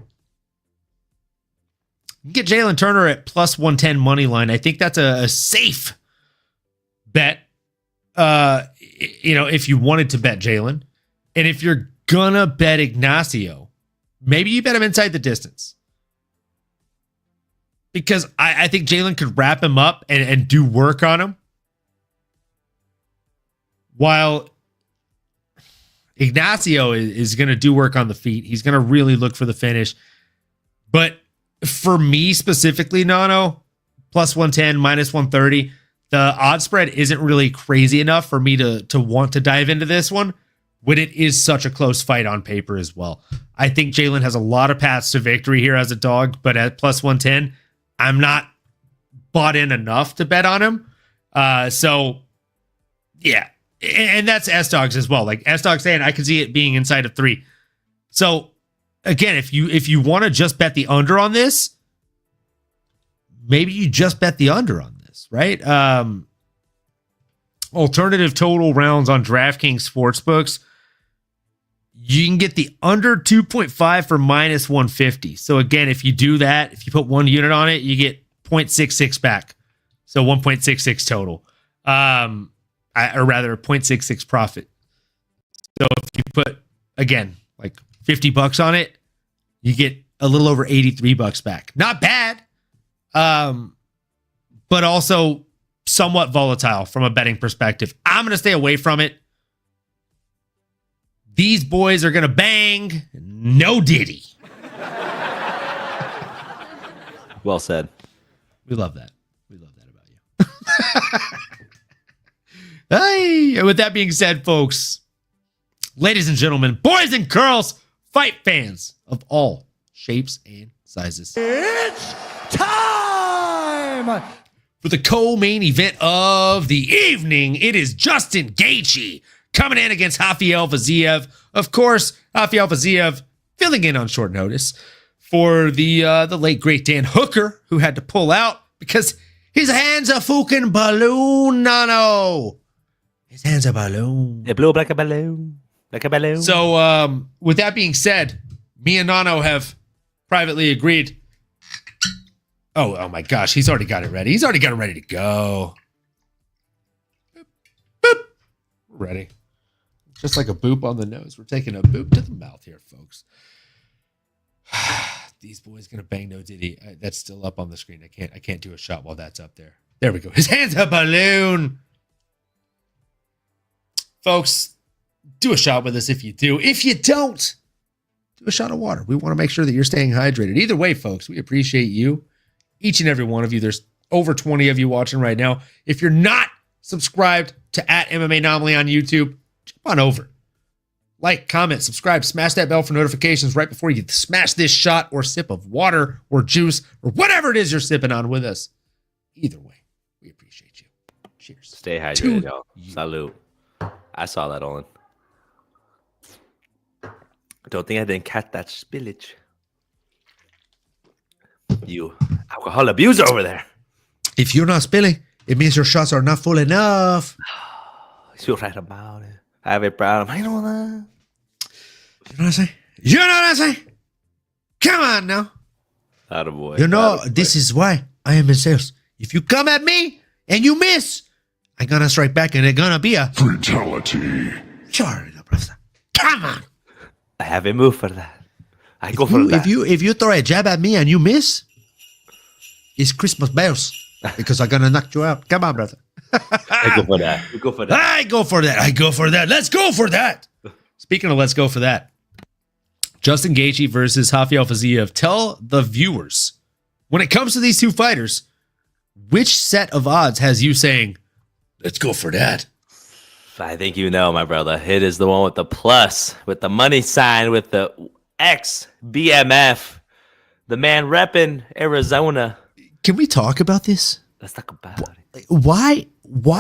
you get Jalen Turner at plus 110 money line. I think that's a safe bet, if you wanted to bet Jalen. And if you're going to bet Ignacio, maybe you bet him inside the distance. Because I think Jalen could wrap him up and do work on him. While Ignacio is going to do work on the feet. He's going to really look for the finish. But for me specifically, Nano, plus 110, minus 130, the odd spread isn't really crazy enough for me to want to dive into this one when it is such a close fight on paper as well. I think Jalen has a lot of paths to victory here as a dog, but at plus 110, I'm not bought in enough to bet on him. So, yeah. And that's S-Dogs as well. Like S-Dogs saying, I can see it being inside of 3. So, again, if you want to just bet the under on this, maybe you just bet the under on this, right? Alternative total rounds on DraftKings Sportsbooks. You can get the under 2.5 for minus 150. So again, if you do that, if you put 1 unit on it, you get 0.66 back. So 1.66 total. Or rather 0.66 profit. So if you put, again, like $50 on it, you get a little over $83 back. Not bad. But also somewhat volatile from a betting perspective. I'm going to stay away from it. These boys are going to bang. No Diddy. Well said. We love that. We love that about you. Hey, and with that being said, folks, ladies and gentlemen, boys and girls, fight fans of all shapes and sizes. It's time For the co-main event of the evening, it is Justin Gaethje coming in against Rafael Fiziev. Of course, Rafael Fiziev filling in on short notice for the late great Dan Hooker, who had to pull out because his hand's a fucking balloon, Nano. His hand's a balloon. It blew up like a balloon. Like a balloon. So, with that being said, me and Nano have privately agreed. Oh my gosh, he's already got it ready. He's already got it ready to go. Boop, boop. We're ready. Just like a boop on the nose. We're taking a boop to the mouth here, folks. These boys gonna bang no Diddy. That's still up on the screen. I can't do a shot while that's up there. There we go. His hand's a balloon. Folks, do a shot with us if you do. If you don't, do a shot of water. We want to make sure that you're staying hydrated. Either way, folks, we appreciate you. Each and every one of you. There's over 20 of you watching right now. If you're not subscribed to @MMAnomaly on YouTube, jump on over. Like, comment, subscribe, smash that bell for notifications right before you smash this shot or sip of water or juice or whatever it is you're sipping on with us. Either way, we appreciate you. Cheers. Stay hydrated, y'all. Salute. I saw that, Olin. Don't think I didn't catch that spillage. You alcohol abuser over there. If you're not spilling, it means your shots are not full enough. You're right about it. I have it proud of me. You know that? You know what I'm saying? You know what I'm saying? Come on now. Attaboy. You know, Attaboy. this is why I am in sales. If you come at me and you miss, I'm going to strike back and it's going to be a Fatality. sure. Come on. I haven't moved for that. I go for that. If you throw a jab at me and you miss, it's Christmas bells because I'm going to knock you out. Come on, brother. I go for that. We go for that. I go for that. I go for that. Let's go for that. Speaking of let's go for that, Justin Gaethje versus Rafael Fiziev. Tell the viewers, when it comes to these two fighters, which set of odds has you saying, let's go for that? I think you know, my brother. It is the one with the plus, with the money sign, with the X BMF, the man repping Arizona. Can we talk about this? Let's talk about it. Why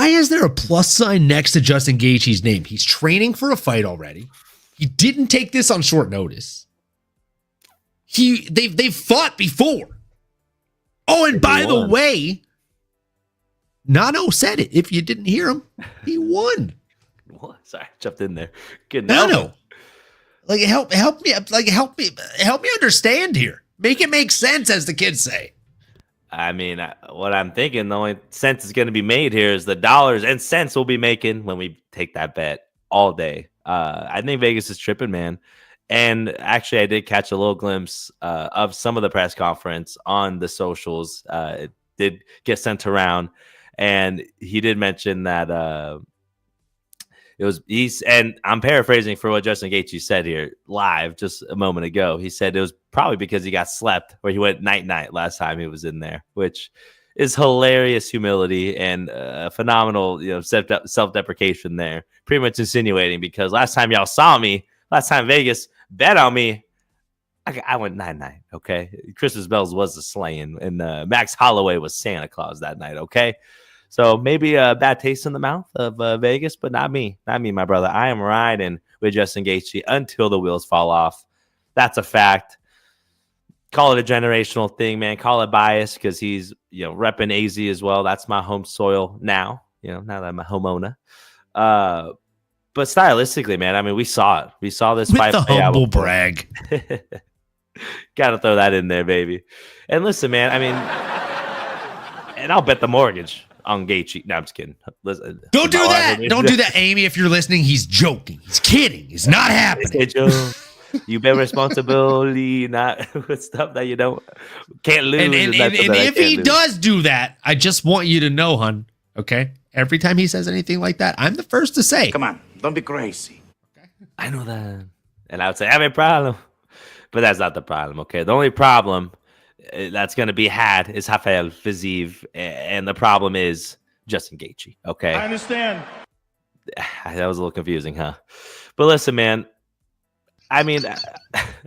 is there a plus sign next to Justin Gaethje's name? He's training for a fight already. He didn't take this on short notice. They've fought before. Oh, and by the way, Nano said it. If you didn't hear him, he won. What? Sorry, jumped in there. Good. Nano, like help me understand here. Make it make sense, as the kids say. I mean, what I'm thinking, the only sense is going to be made here is the dollars and cents we'll be making when we take that bet all day. I think Vegas is tripping, man. And actually, I did catch a little glimpse of some of the press conference on the socials. It did get sent around, and he did mention that and I'm paraphrasing for what Justin Gaethje said here live just a moment ago. He said it was probably because he got slept, or he went night last time he was in there, which is hilarious humility and phenomenal, self-deprecation there. Pretty much insinuating, because last time Vegas bet on me, I went 9-9. Okay, Christmas Bells was the slaying, and Max Holloway was Santa Claus that night. Okay, so maybe a bad taste in the mouth of Vegas, but not me, my brother. I am riding with Justin Gaethje until the wheels fall off. That's a fact. Call it a generational thing, man. Call it bias, because he's repping AZ as well. That's my home soil now. Now that I'm a homeowner. But stylistically, man, I mean, we saw it. We saw this fight. With the humble brag. Got to throw that in there, baby. And listen, man, I mean, and I'll bet the mortgage on Gaethje. No, I'm just kidding. Listen, don't do that. Don't do that, Amy. If you're listening, he's joking. He's kidding. He's not happening. You bear responsibility, not with stuff that you can't lose. And if he does do that, I just want you to know, hun, okay? Every time he says anything like that, I'm the first to say, come on, don't be crazy. Okay? I know that. And I would say, I have a problem. But that's not the problem, okay? The only problem that's going to be had is Rafael Fiziev, and the problem is Justin Gaethje, okay? I understand. That was a little confusing, huh? But listen, man, I mean,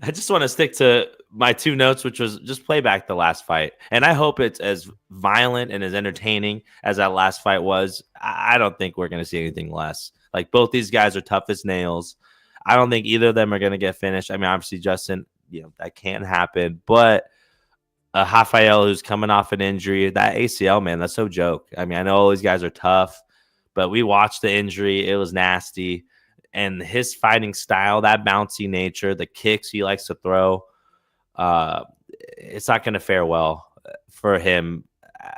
I just want to stick to my two notes, which was just play back the last fight. And I hope it's as violent and as entertaining as that last fight was. I don't think we're going to see anything less. Like, both these guys are tough as nails. I don't think either of them are going to get finished. I mean, obviously, Justin, that can't happen. But Rafael, who's coming off an injury, that ACL, man, that's no joke. I mean, I know all these guys are tough, but we watched the injury. It was nasty. And his fighting style, that bouncy nature, the kicks he likes to throw, it's not going to fare well for him,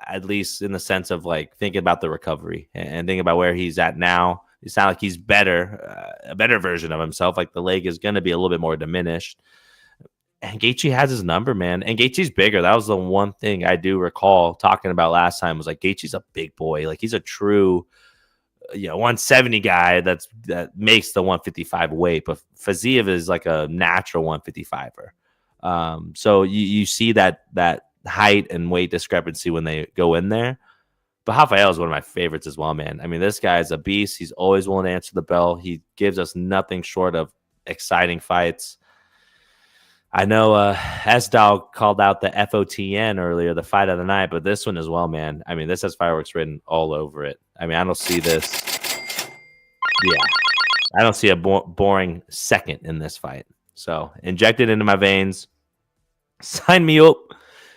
at least in the sense of like thinking about the recovery and thinking about where he's at now. It's not like he's better, a better version of himself. Like, the leg is going to be a little bit more diminished. And Gaethje has his number, man. And Gaethje's bigger. That was the one thing I do recall talking about last time, was like, Gaethje's a big boy. Like, he's a true 170 guy that makes the 155 weight, but Fiziev is like a natural 155er. So you see that height and weight discrepancy when they go in there. But Rafael is one of my favorites as well, man. I mean, this guy is a beast. He's always willing to answer the bell. He gives us nothing short of exciting fights. I know S-Dog called out the FOTN earlier, the fight of the night, but this one as well, man. I mean, this has fireworks written all over it. I mean, I don't see this. Yeah, I don't see a boring second in this fight. So inject it into my veins. Sign me up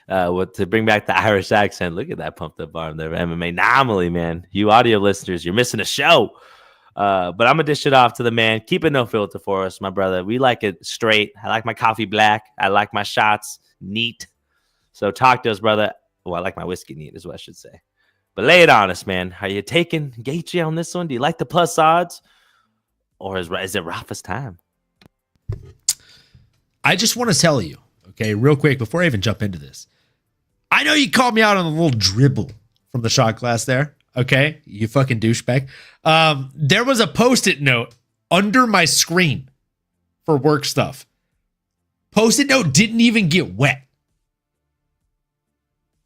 to bring back the Irish accent. Look at that pumped up arm there, MMAnomaly, man. You audio listeners, you're missing a show. But I'm going to dish it off to the man. Keep it no filter for us, my brother. We like it straight. I like my coffee black. I like my shots neat. So talk to us, brother. Well, I like my whiskey neat is what I should say. But lay it on us, man. Are you taking Gaethje on this one? Do you like the plus odds? Or is it Rafa's time? I just want to tell you, okay, real quick, before I even jump into this. I know you called me out on a little dribble from the shot glass there. Okay, you fucking douchebag. There was a Post-it note under my screen for work stuff. Post-it note didn't even get wet.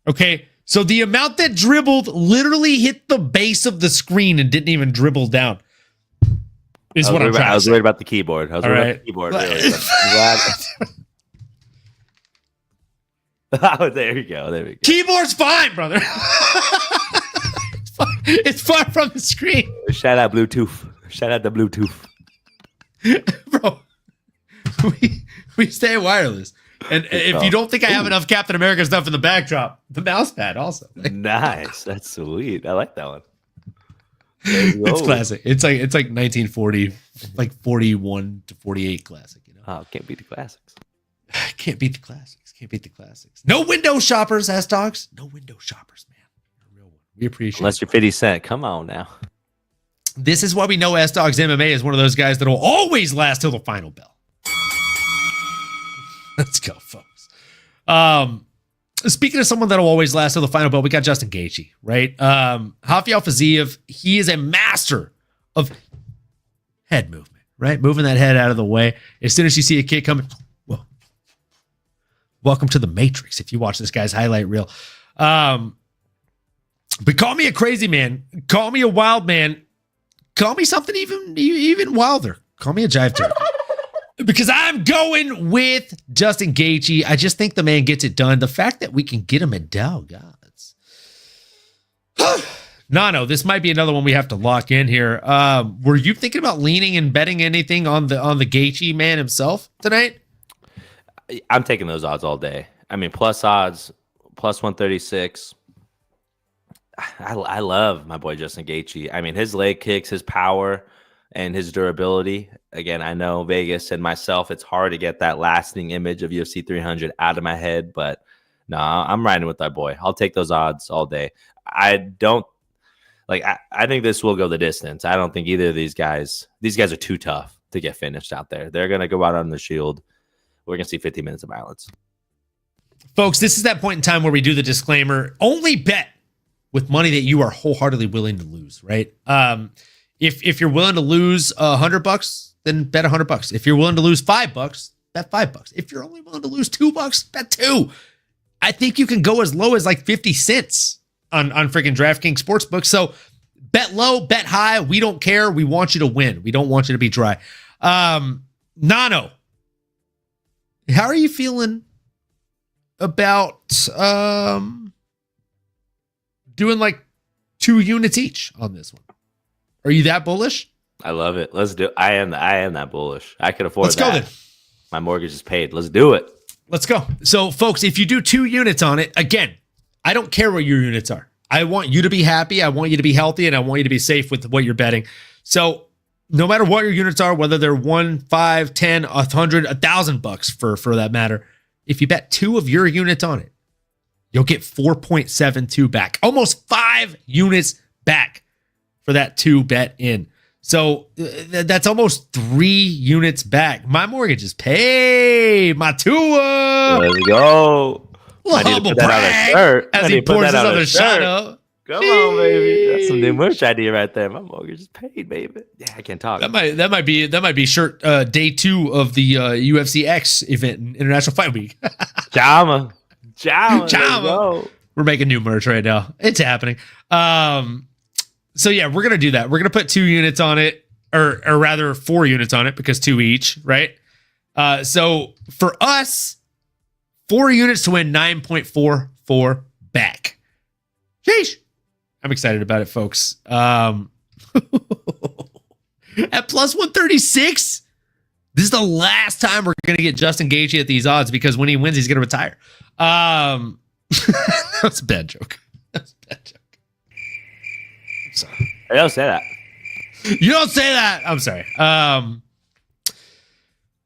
Okay, so the amount that dribbled literally hit the base of the screen and didn't even dribble down. Is what I'm trying to say. I was worried about the keyboard. Really. Oh, there you go. There we go. Keyboard's fine, brother. It's far from the screen. Shout out Bluetooth. Shout out to Bluetooth. Bro, we stay wireless. And if you don't think I have enough Captain America stuff in the backdrop, the mouse pad also. Nice. That's sweet. I like that one. It's classic. It's like 1940, like 41 to 48 classic, you know. Oh, can't beat the classics. Can't beat the classics. Can't beat the classics. No window shoppers, S-Dogs. No window shoppers, man. A real one. We appreciate Unless you're 50 Cent. Come on now. This is why we know S-Dogs MMA is one of those guys that will always last till the final bell. Let's go, folks. Speaking of someone that'll always last till the final bell, we got Justin Gaethje, right? Rafael Fiziev, he is a master of head movement, right? Moving that head out of the way. As soon as you see a kick coming, well, welcome to the Matrix if you watch this guy's highlight reel. But call me a crazy man. Call me a wild man. Call me something even wilder. Call me a jive turkey. Because I'm going with Justin Gaethje. I just think the man gets it done. The fact that we can get him at Dow gods. Nano, this might be another one we have to lock in here. Were you thinking about leaning and betting anything on the Gaethje man himself tonight? I'm taking those odds all day. I mean, plus odds, plus 136. I love my boy Justin Gaethje. I mean, his leg kicks, his power, and his durability. Again, I know Vegas and myself, it's hard to get that lasting image of UFC 300 out of my head, but no, I'm riding with that boy. I'll take those odds all day. I think this will go the distance. I don't think either of these guys are too tough to get finished out there. They're going to go out on the shield. We're going to see 50 minutes of violence. Folks, this is that point in time where we do the disclaimer. Only bet with money that you are wholeheartedly willing to lose, right? If you're willing to lose $100, then bet $100. If you're willing to lose $5, bet $5. If you're only willing to lose $2, bet $2. I think you can go as low as like 50 cents on freaking DraftKings Sportsbook. So bet low, bet high. We don't care. We want you to win. We don't want you to be dry. Nano, how are you feeling about doing like 2 units each on this one? Are you that bullish? I love it. Let's do it. I am that bullish. I could afford that. Let's go then. My mortgage is paid. Let's do it. Let's go. So, folks, if you do 2 units on it, again, I don't care what your units are. I want you to be happy. I want you to be healthy, and I want you to be safe with what you're betting. So, no matter what your units are, whether they're 1, 5, 10, 100, $1,000 for that matter, if you bet 2 of your units on it, you'll get 4.72 back, almost 5 units back for that 2 bet in. So that's almost 3 units back. My mortgage is paid. My Tua. Let's go. I need to put that on a shirt. As he pours his other shot up. Come on, baby. That's some new merch idea right there. My mortgage is paid, baby. Yeah, I can't talk. That might be shirt day 2 of the UFC X event, International Fight Week. Chama. We're making new merch right now. It's happening. So yeah, we're gonna do that. We're gonna put 2 units on it, or rather 4 units on it, because 2 each, right? So for us, 4 units to win 9.44 back. Sheesh. I'm excited about it, folks. At plus 136, this is the last time we're gonna get Justin Gaethje at these odds, because when he wins, he's gonna retire. That's a bad joke. Sorry. I don't say that. You don't say that. I'm sorry.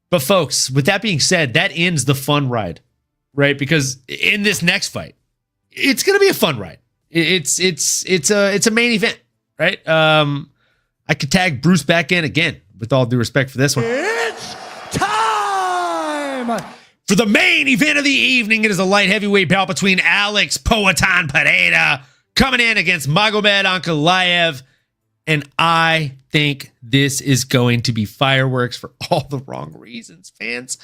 But folks, with that being said, that ends the fun ride, right? Because in this next fight, it's going to be a fun ride. It's a main event, right? I could tag Bruce back in again, with all due respect for this one. It's time for the main event of the evening. It is a light heavyweight bout between Alex Poatan Pereira coming in against Magomed Ankalaev. And I think this is going to be fireworks for all the wrong reasons, fans.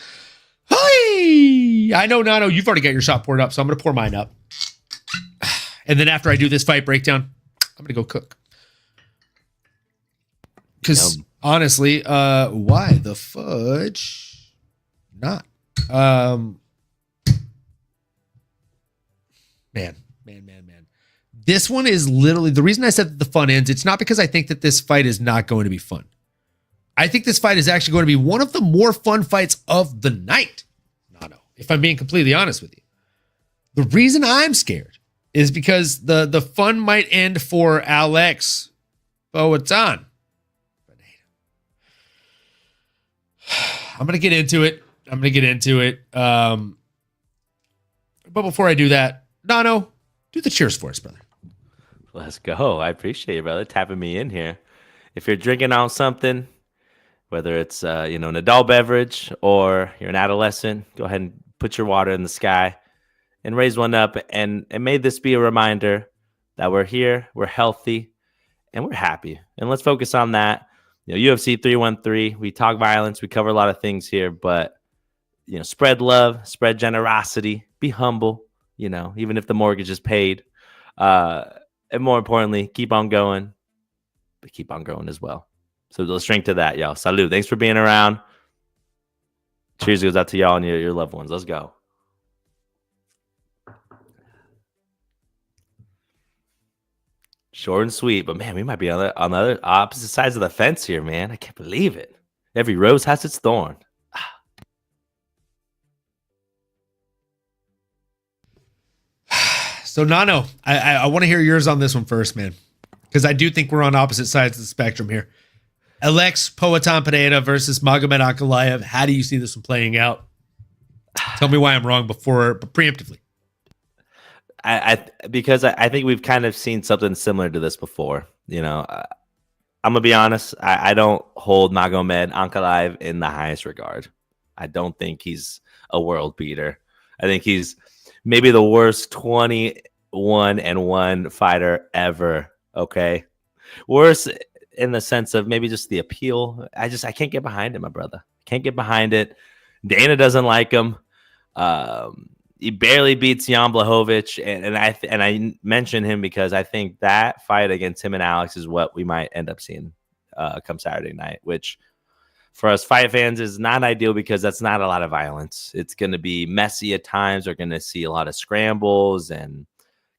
Hi! I know, Nano, you've already got your shot poured up, so I'm going to pour mine up. And then after I do this fight breakdown, I'm going to go cook. Because honestly, why the fudge not? Man. This one is literally, the reason I said that the fun ends, it's not because I think that this fight is not going to be fun. I think this fight is actually going to be one of the more fun fights of the night. No, if I'm being completely honest with you. The reason I'm scared is because the fun might end for Alex Poatan. I'm going to get into it. But before I do that, Nano, do the cheers for us, brother. Let's go. I appreciate it, brother, tapping me in here. If you're drinking on something, whether it's an adult beverage or you're an adolescent, go ahead and put your water in the sky and raise one up. And may this be a reminder that we're here, we're healthy, and we're happy. And let's focus on that. UFC 313, we talk violence, we cover a lot of things here, but spread love, spread generosity, be humble, even if the mortgage is paid. And more importantly, keep on going, but keep on growing as well. So let's drink to that, y'all. Salud. Thanks for being around. Cheers goes out to y'all and your loved ones. Let's go. Short and sweet, but man, we might be on the other opposite sides of the fence here, man. I can't believe it. Every rose has its thorn. So Nano, I want to hear yours on this one first, man, because I do think we're on opposite sides of the spectrum here. Alex Poatan Pineda versus Magomed Ankalaev. How do you see this one playing out? Tell me why I'm wrong preemptively. Because I think we've kind of seen something similar to this before. I'm gonna be honest. I don't hold Magomed Ankalaev in the highest regard. I don't think he's a world beater. I think he's maybe the worst 21-1 fighter ever. Okay, worse in the sense of maybe just the appeal. I can't get behind it, my brother. Can't get behind it. Dana doesn't like him. He barely beats Jan Blachowicz, and I mention him because I think that fight against him and Alex is what we might end up seeing come Saturday night, which for us fight fans is not ideal because that's not a lot of violence. It's going to be messy at times. We're going to see a lot of scrambles and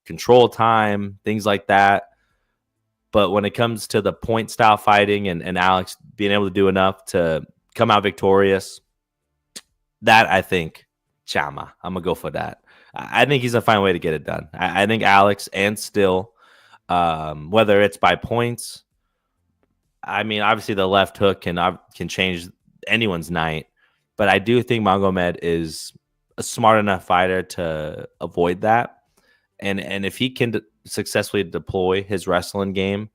control time, things like that. But when it comes to the point style fighting and Alex being able to do enough to come out victorious, that I think, Chama, I'm going to go for that. I think he's going to find a way to get it done. I think Alex and Still, whether it's by points, I mean, obviously the left hook can change anyone's night, but I do think Magomed is a smart enough fighter to avoid that. And if he can successfully deploy his wrestling game,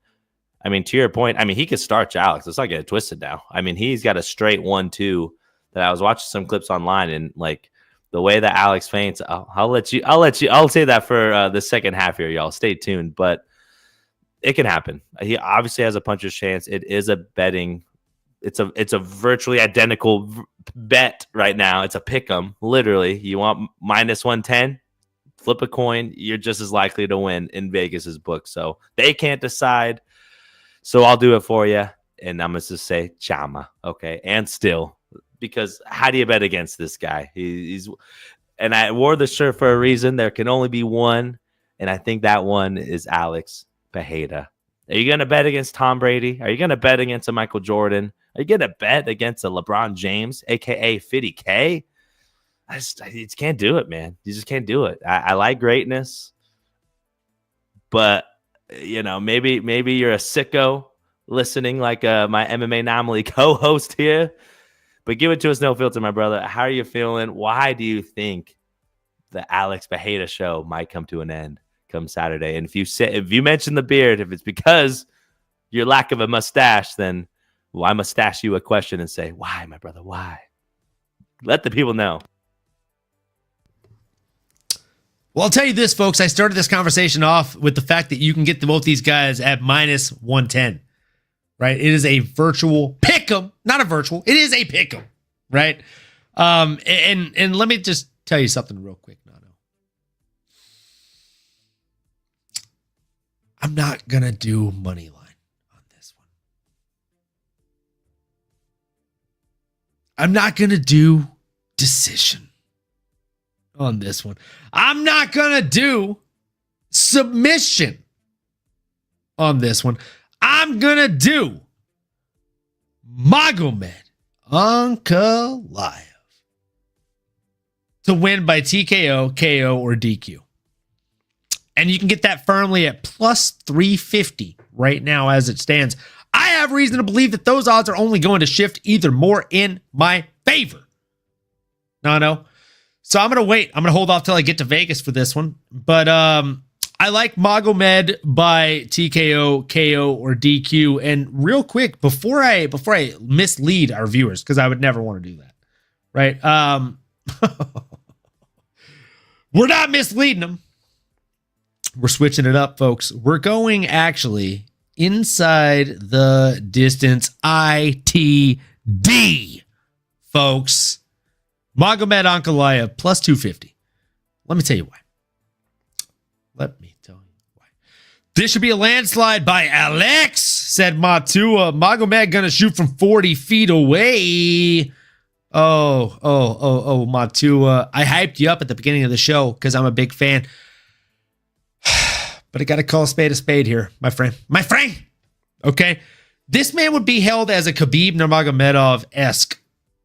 I mean, to your point, I mean, he could starch Alex. Let's not get it twisted now. I mean, he's got a straight 1-2 that I was watching some clips online, and like the way that Alex feints, I'll say that for the second half here, y'all. Stay tuned, but it can happen. He obviously has a puncher's chance. It is a betting. It's a virtually identical bet right now. It's a pick 'em. Literally, you want minus 110. Flip a coin, you're just as likely to win in Vegas's book. So they can't decide. So I'll do it for you. And I'm going to just say Chama. Okay. And Still, because how do you bet against this guy? And I wore the shirt for a reason. There can only be one. And I think that one is Alex Pereira. Are you going to bet against Tom Brady? Are you going to bet against a Michael Jordan? Are you going to bet against a LeBron James, a.k.a. 50K? I just can't do it, man. You just can't do it. I like greatness, but maybe you're a sicko listening like my MMAnomaly co-host here. But give it to us, no filter, my brother. How are you feeling? Why do you think the Alex Pereira show might come to an end come Saturday? And if you mention the beard, if it's because your lack of a mustache, then I mustache you a question and say, why, my brother? Why? Let the people know. Well, I'll tell you this, folks. I started this conversation off with the fact that you can get both these guys at minus 110, right? It is a virtual pick'em, not a virtual. It is a pick'em, right? And let me just tell you something real quick, Nano. I'm not going to do money line on this one. I'm not going to do decision on this one. I'm not going to do submission on this one. I'm going to do Magomed Ankalaev to win by TKO, KO, or DQ. And you can get that firmly at plus 350 right now as it stands. I have reason to believe that those odds are only going to shift either more in my favor. No. So I'm going to wait. I'm going to hold off till I get to Vegas for this one. But I like Magomed by TKO, KO, or DQ. And real quick, before I mislead our viewers, because I would never want to do that, right? We're not misleading them. We're switching it up, folks. We're going actually inside the distance ITD, folks. Magomed Ankalaev plus 250. Let me tell you why. This should be a landslide by Alex, said Matua. Magomed gonna shoot from 40 feet away. Oh, Matua. I hyped you up at the beginning of the show because I'm a big fan. But I got to call a spade here, my friend. My friend! Okay? This man would be held as a Khabib Nurmagomedov-esque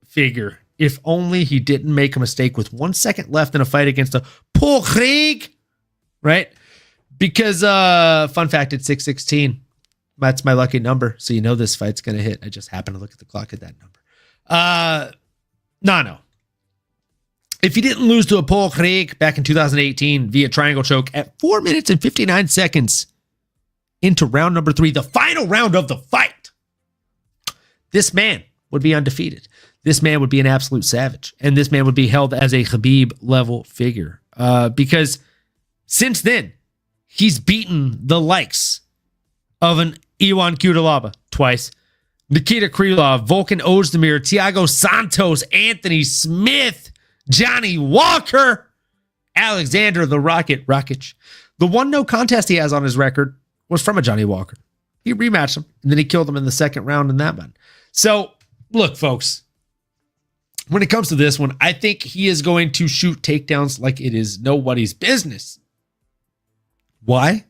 figure if only he didn't make a mistake with 1 second left in a fight against a Paul Krieg, right? Because, fun fact, it's 6:16. That's my lucky number, so you know this fight's going to hit. I just happened to look at the clock at that number. No. If he didn't lose to a Paul Krieg back in 2018 via triangle choke at 4 minutes and 59 seconds into round number 3, the final round of the fight, this man would be undefeated. This man would be an absolute savage. And this man would be held as a Khabib level figure. Because since then, he's beaten the likes of an Iwan Kudalaba twice, Nikita Krylov, Volkan Ozdemir, Thiago Santos, Anthony Smith, Johnny Walker, Alexander the Rocket Rakic. The one no contest he has on his record was from a Johnny Walker. He rematched him, and then he killed him in the second round in that one. So, look, folks, when it comes to this one, I think he is going to shoot takedowns like it is nobody's business. Why?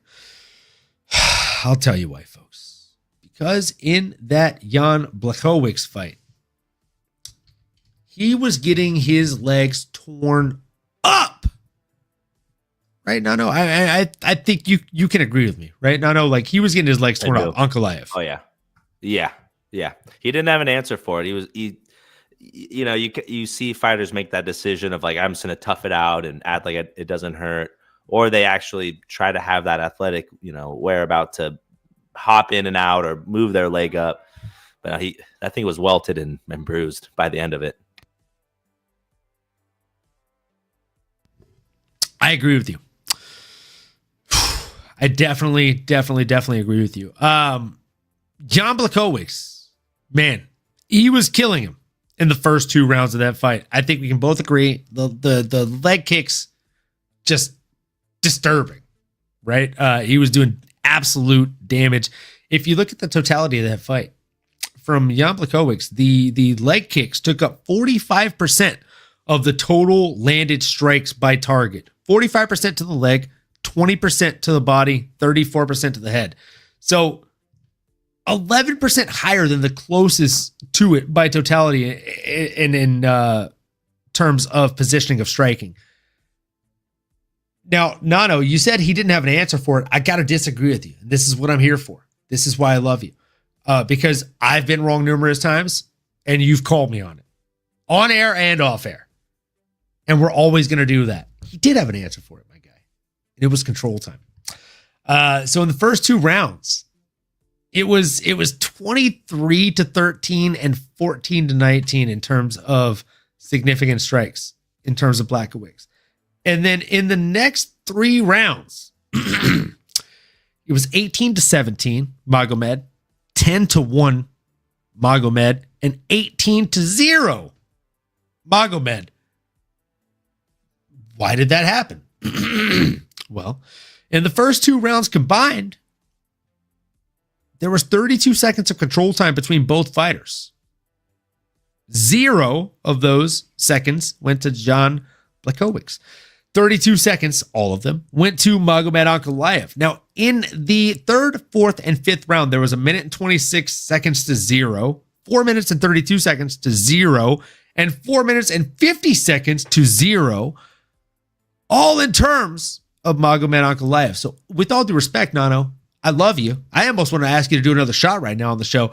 I'll tell you why, folks. Because in that Jan Blachowicz fight, he was getting his legs torn up. Right? No. I think you can agree with me, right? No. Like he was getting his legs torn up. Ankalaev. Oh yeah. He didn't have an answer for it. You see fighters make that decision of like, I'm just gonna tough it out and act like it doesn't hurt, or they actually try to have that athletic, whereabout to hop in and out or move their leg up. But that thing was welted and bruised by the end of it. I agree with you. I definitely agree with you. Jan Blachowicz, man, he was killing him in the first 2 rounds of that fight. I think we can both agree the leg kicks just disturbing, right? He was doing absolute damage. If you look at the totality of that fight from Jan Blachowicz, the leg kicks took up 45% of the total landed strikes by target. 45% to the leg, 20% to the body, 34% to the head. So 11% higher than the closest to it by totality in terms of positioning of striking. Now, Nano, you said he didn't have an answer for it. I got to disagree with you. This is what I'm here for. This is why I love you. Because I've been wrong numerous times, and you've called me on it. On air and off air. And we're always going to do that. He did have an answer for it, my guy. And it was control time. So in the first 2 rounds, it was 23-13 and 14-19 in terms of significant strikes, in terms of Blachowicz. And then in the next 3 rounds, it was 18-17, Magomed, 10-1, Magomed, and 18-0, Magomed. Why did that happen? Well, in the first 2 rounds combined, there was 32 seconds of control time between both fighters. 0 of those seconds went to Jan Blachowicz. 32 seconds, all of them, went to Magomed Ankalaev. Now, in the 3rd, 4th, and 5th round, there was 1 minute and 26 seconds to 0, 4 minutes and 32 seconds to 0, and 4 minutes and 50 seconds to 0, all in terms of Magomed Ankalaev. So, with all due respect, Nano, I love you. I almost want to ask you to do another shot right now on the show.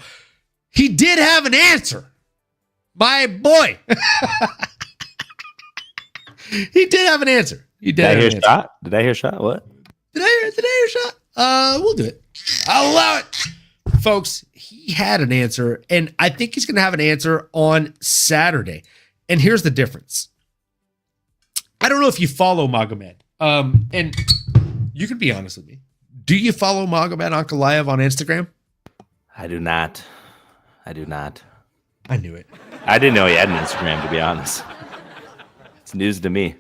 He did have an answer. My boy. He did have an answer. He did. Did I hear shot? What? Did I hear a shot? We'll do it. I'll allow it. Folks, he had an answer, and I think he's going to have an answer on Saturday. And here's the difference. I don't know if you follow Magomed. And you can be honest with me. Do you follow Magomed Ankalaev on Instagram? I do not. I do not. I knew it. I didn't know he had an Instagram, to be honest. It's news to me.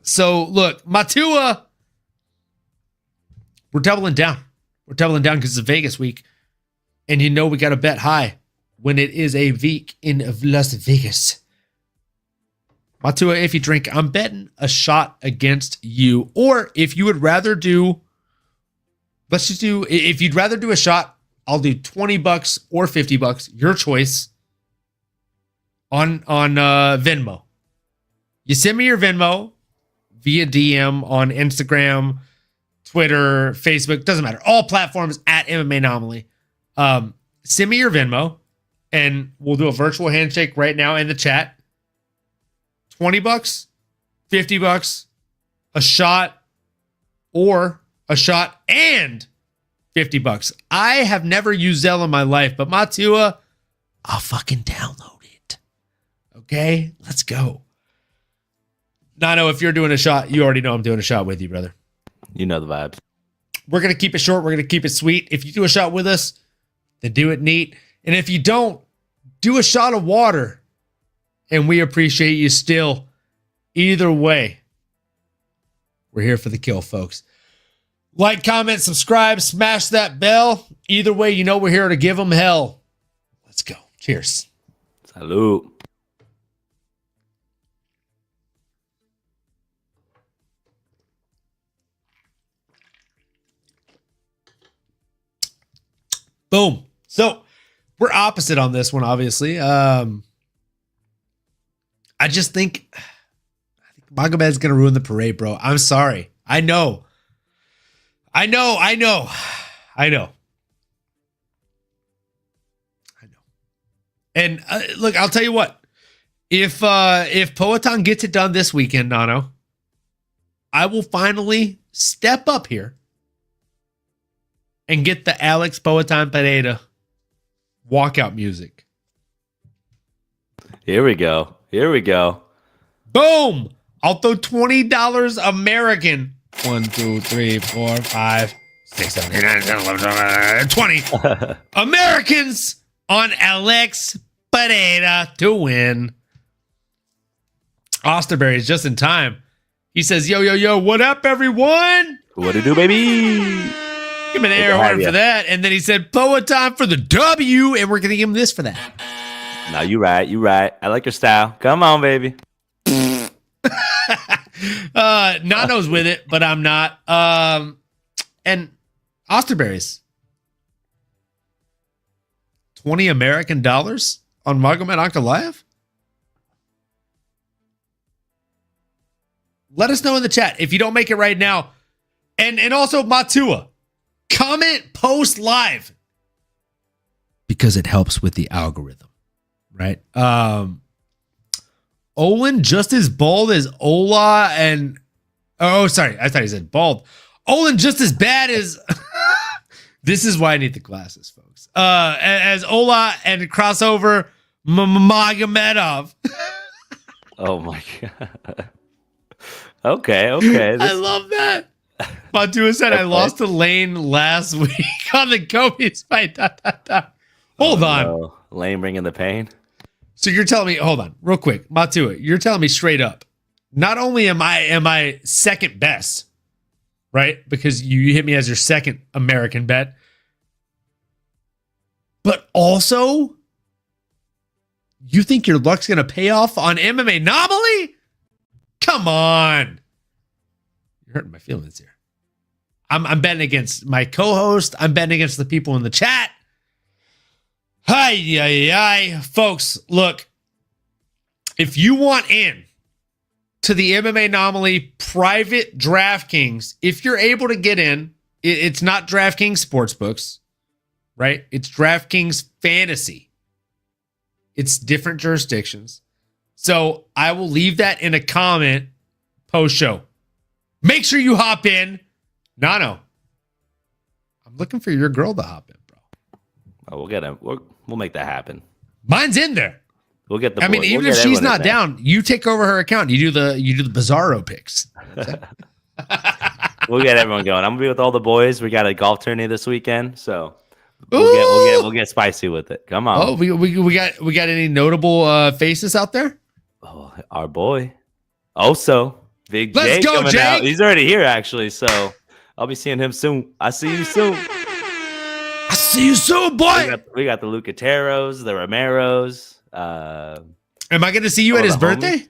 So, look, Matua, we're doubling down. We're doubling down because it's a Vegas week. And you know we got to bet high when it is a week in Las Vegas. Matua, if you drink, I'm betting a shot against you. Or if you would rather do, if you'd rather do a shot, I'll do $20 or $50, your choice, on Venmo. You send me your Venmo via DM on Instagram, Twitter, Facebook, doesn't matter. All platforms at MMAnomaly. Send me your Venmo and we'll do a virtual handshake right now in the chat. $20, $50, a shot, or a shot and $50. I have never used Zelle in my life, but Matua, I'll fucking download it. Okay, let's go. Nano, if you're doing a shot, you already know I'm doing a shot with you, brother. You know the vibes. We're going to keep it short. We're going to keep it sweet. If you do a shot with us, then do it neat. And if you don't, do a shot of water. And we appreciate you still. Either way, we're here for the kill, folks. Like, comment, subscribe, smash that bell. Either way, you know we're here to give them hell. Let's go. Cheers. Salute. Boom. So we're opposite on this one, obviously. I think Magomed's going to ruin the parade, bro. I'm sorry. I know. And look, I'll tell you what. If Poatan gets it done this weekend, Nano, I will finally step up here and get the Alex Poatan Pereira walkout music. Here we go. Boom! I'll throw $20 American. 1, 2, 3, 4, 5, 6, 7, 8, 9, 10, 11, 12, 20 Americans on Alex Pereira to win. Osterberry is just in time. He says, yo, what up, everyone? What to do, baby? Give him an air horn for that. And then he said, Poatan for the W, and we're going to give him this for that. No, you right. I like your style. Come on, baby. Nano's with it, but I'm not. And Osterberry's $20 American dollars on Magomed Ankalaev? Let us know in the chat if you don't make it right now. And also Matua, comment, post live, because it helps with the algorithm, right? Olin just as bald as Ola and sorry, I thought he said bald. Olin just as bad as this is why I need the glasses, folks. As Ola and crossover Magomedov. Oh my god. Okay. I love that. Matua said, I lost to Lane last week on the Kobe's fight. Hold on. No. Lane bringing the pain. So you're telling me, hold on, real quick, Matua, you're telling me straight up, not only am I second best, right? Because you hit me as your second American bet, but also you think your luck's going to pay off on MMAnomaly? Come on. You're hurting my feelings here. I'm betting against my co-host. I'm betting against the people in the chat. Hi. Folks, look. If you want in to the MMAnomaly private DraftKings, if you're able to get in, it's not DraftKings Sportsbooks, right? It's DraftKings Fantasy. It's different jurisdictions. So I will leave that in a comment post-show. Make sure you hop in. Nano, I'm looking for your girl to hop in, bro. Oh, we'll get him. We'll make that happen. Mine's in there. We'll get the. I mean, boy. even We'll if get she's everyone not in there. down, you take over her account. You do the Bizarro picks. We'll get everyone going. I'm gonna be with all the boys. We got a golf tourney this weekend, so we'll get spicy with it. Come on. Oh, we got any notable faces out there? Oh, our boy. Also, Big Let's Jake go, coming Jake. out. He's already here, actually. So I'll be seeing him soon. I see you soon. I see you soon, boy. We got the Lucateros, the Romeros. Am I going to see you all at his the birthday?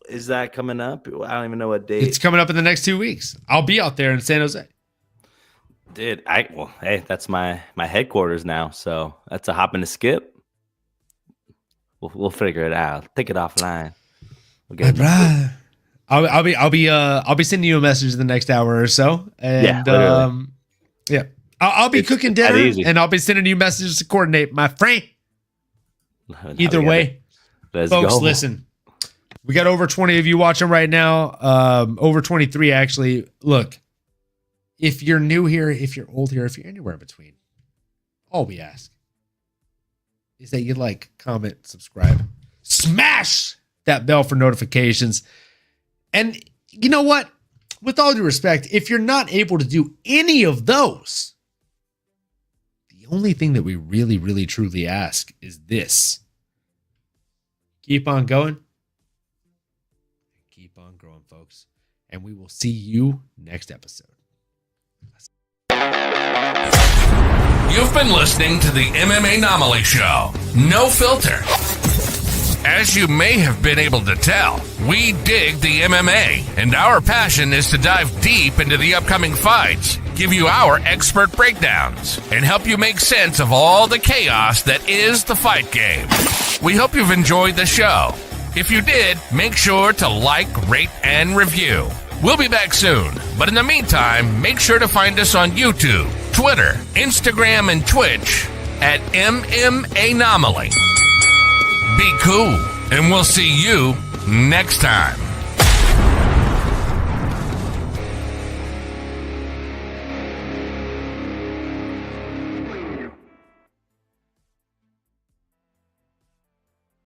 Is that coming up? I don't even know what date. It's coming up in the next 2 weeks. I'll be out there in San Jose. Dude, hey, that's my headquarters now. So that's a hop and a skip. We'll figure it out. Take it offline. We'll get it. I'll be sending you a message in the next hour or so, and literally. I'll be cooking that dinner, easy. and I'll be sending you messages to coordinate, my friend. Either way, Let's folks, go. listen. We got over 20 of you watching right now. Over 23 actually. Look, if you're new here, if you're old here, if you're anywhere in between, all we ask is that you like, comment, subscribe, smash that bell for notifications. And you know what? With all due respect, if you're not able to do any of those, the only thing that we really, really, truly ask is this. Keep on going. Keep on growing, folks. And we will see you next episode. You've been listening to the MMAnomaly Show. No filter. As you may have been able to tell, we dig the MMA, and our passion is to dive deep into the upcoming fights, give you our expert breakdowns, and help you make sense of all the chaos that is the fight game. We hope you've enjoyed the show. If you did, make sure to like, rate, and review. We'll be back soon, but in the meantime, make sure to find us on YouTube, Twitter, Instagram, and Twitch at MMAnomaly. Be cool, and we'll see you next time.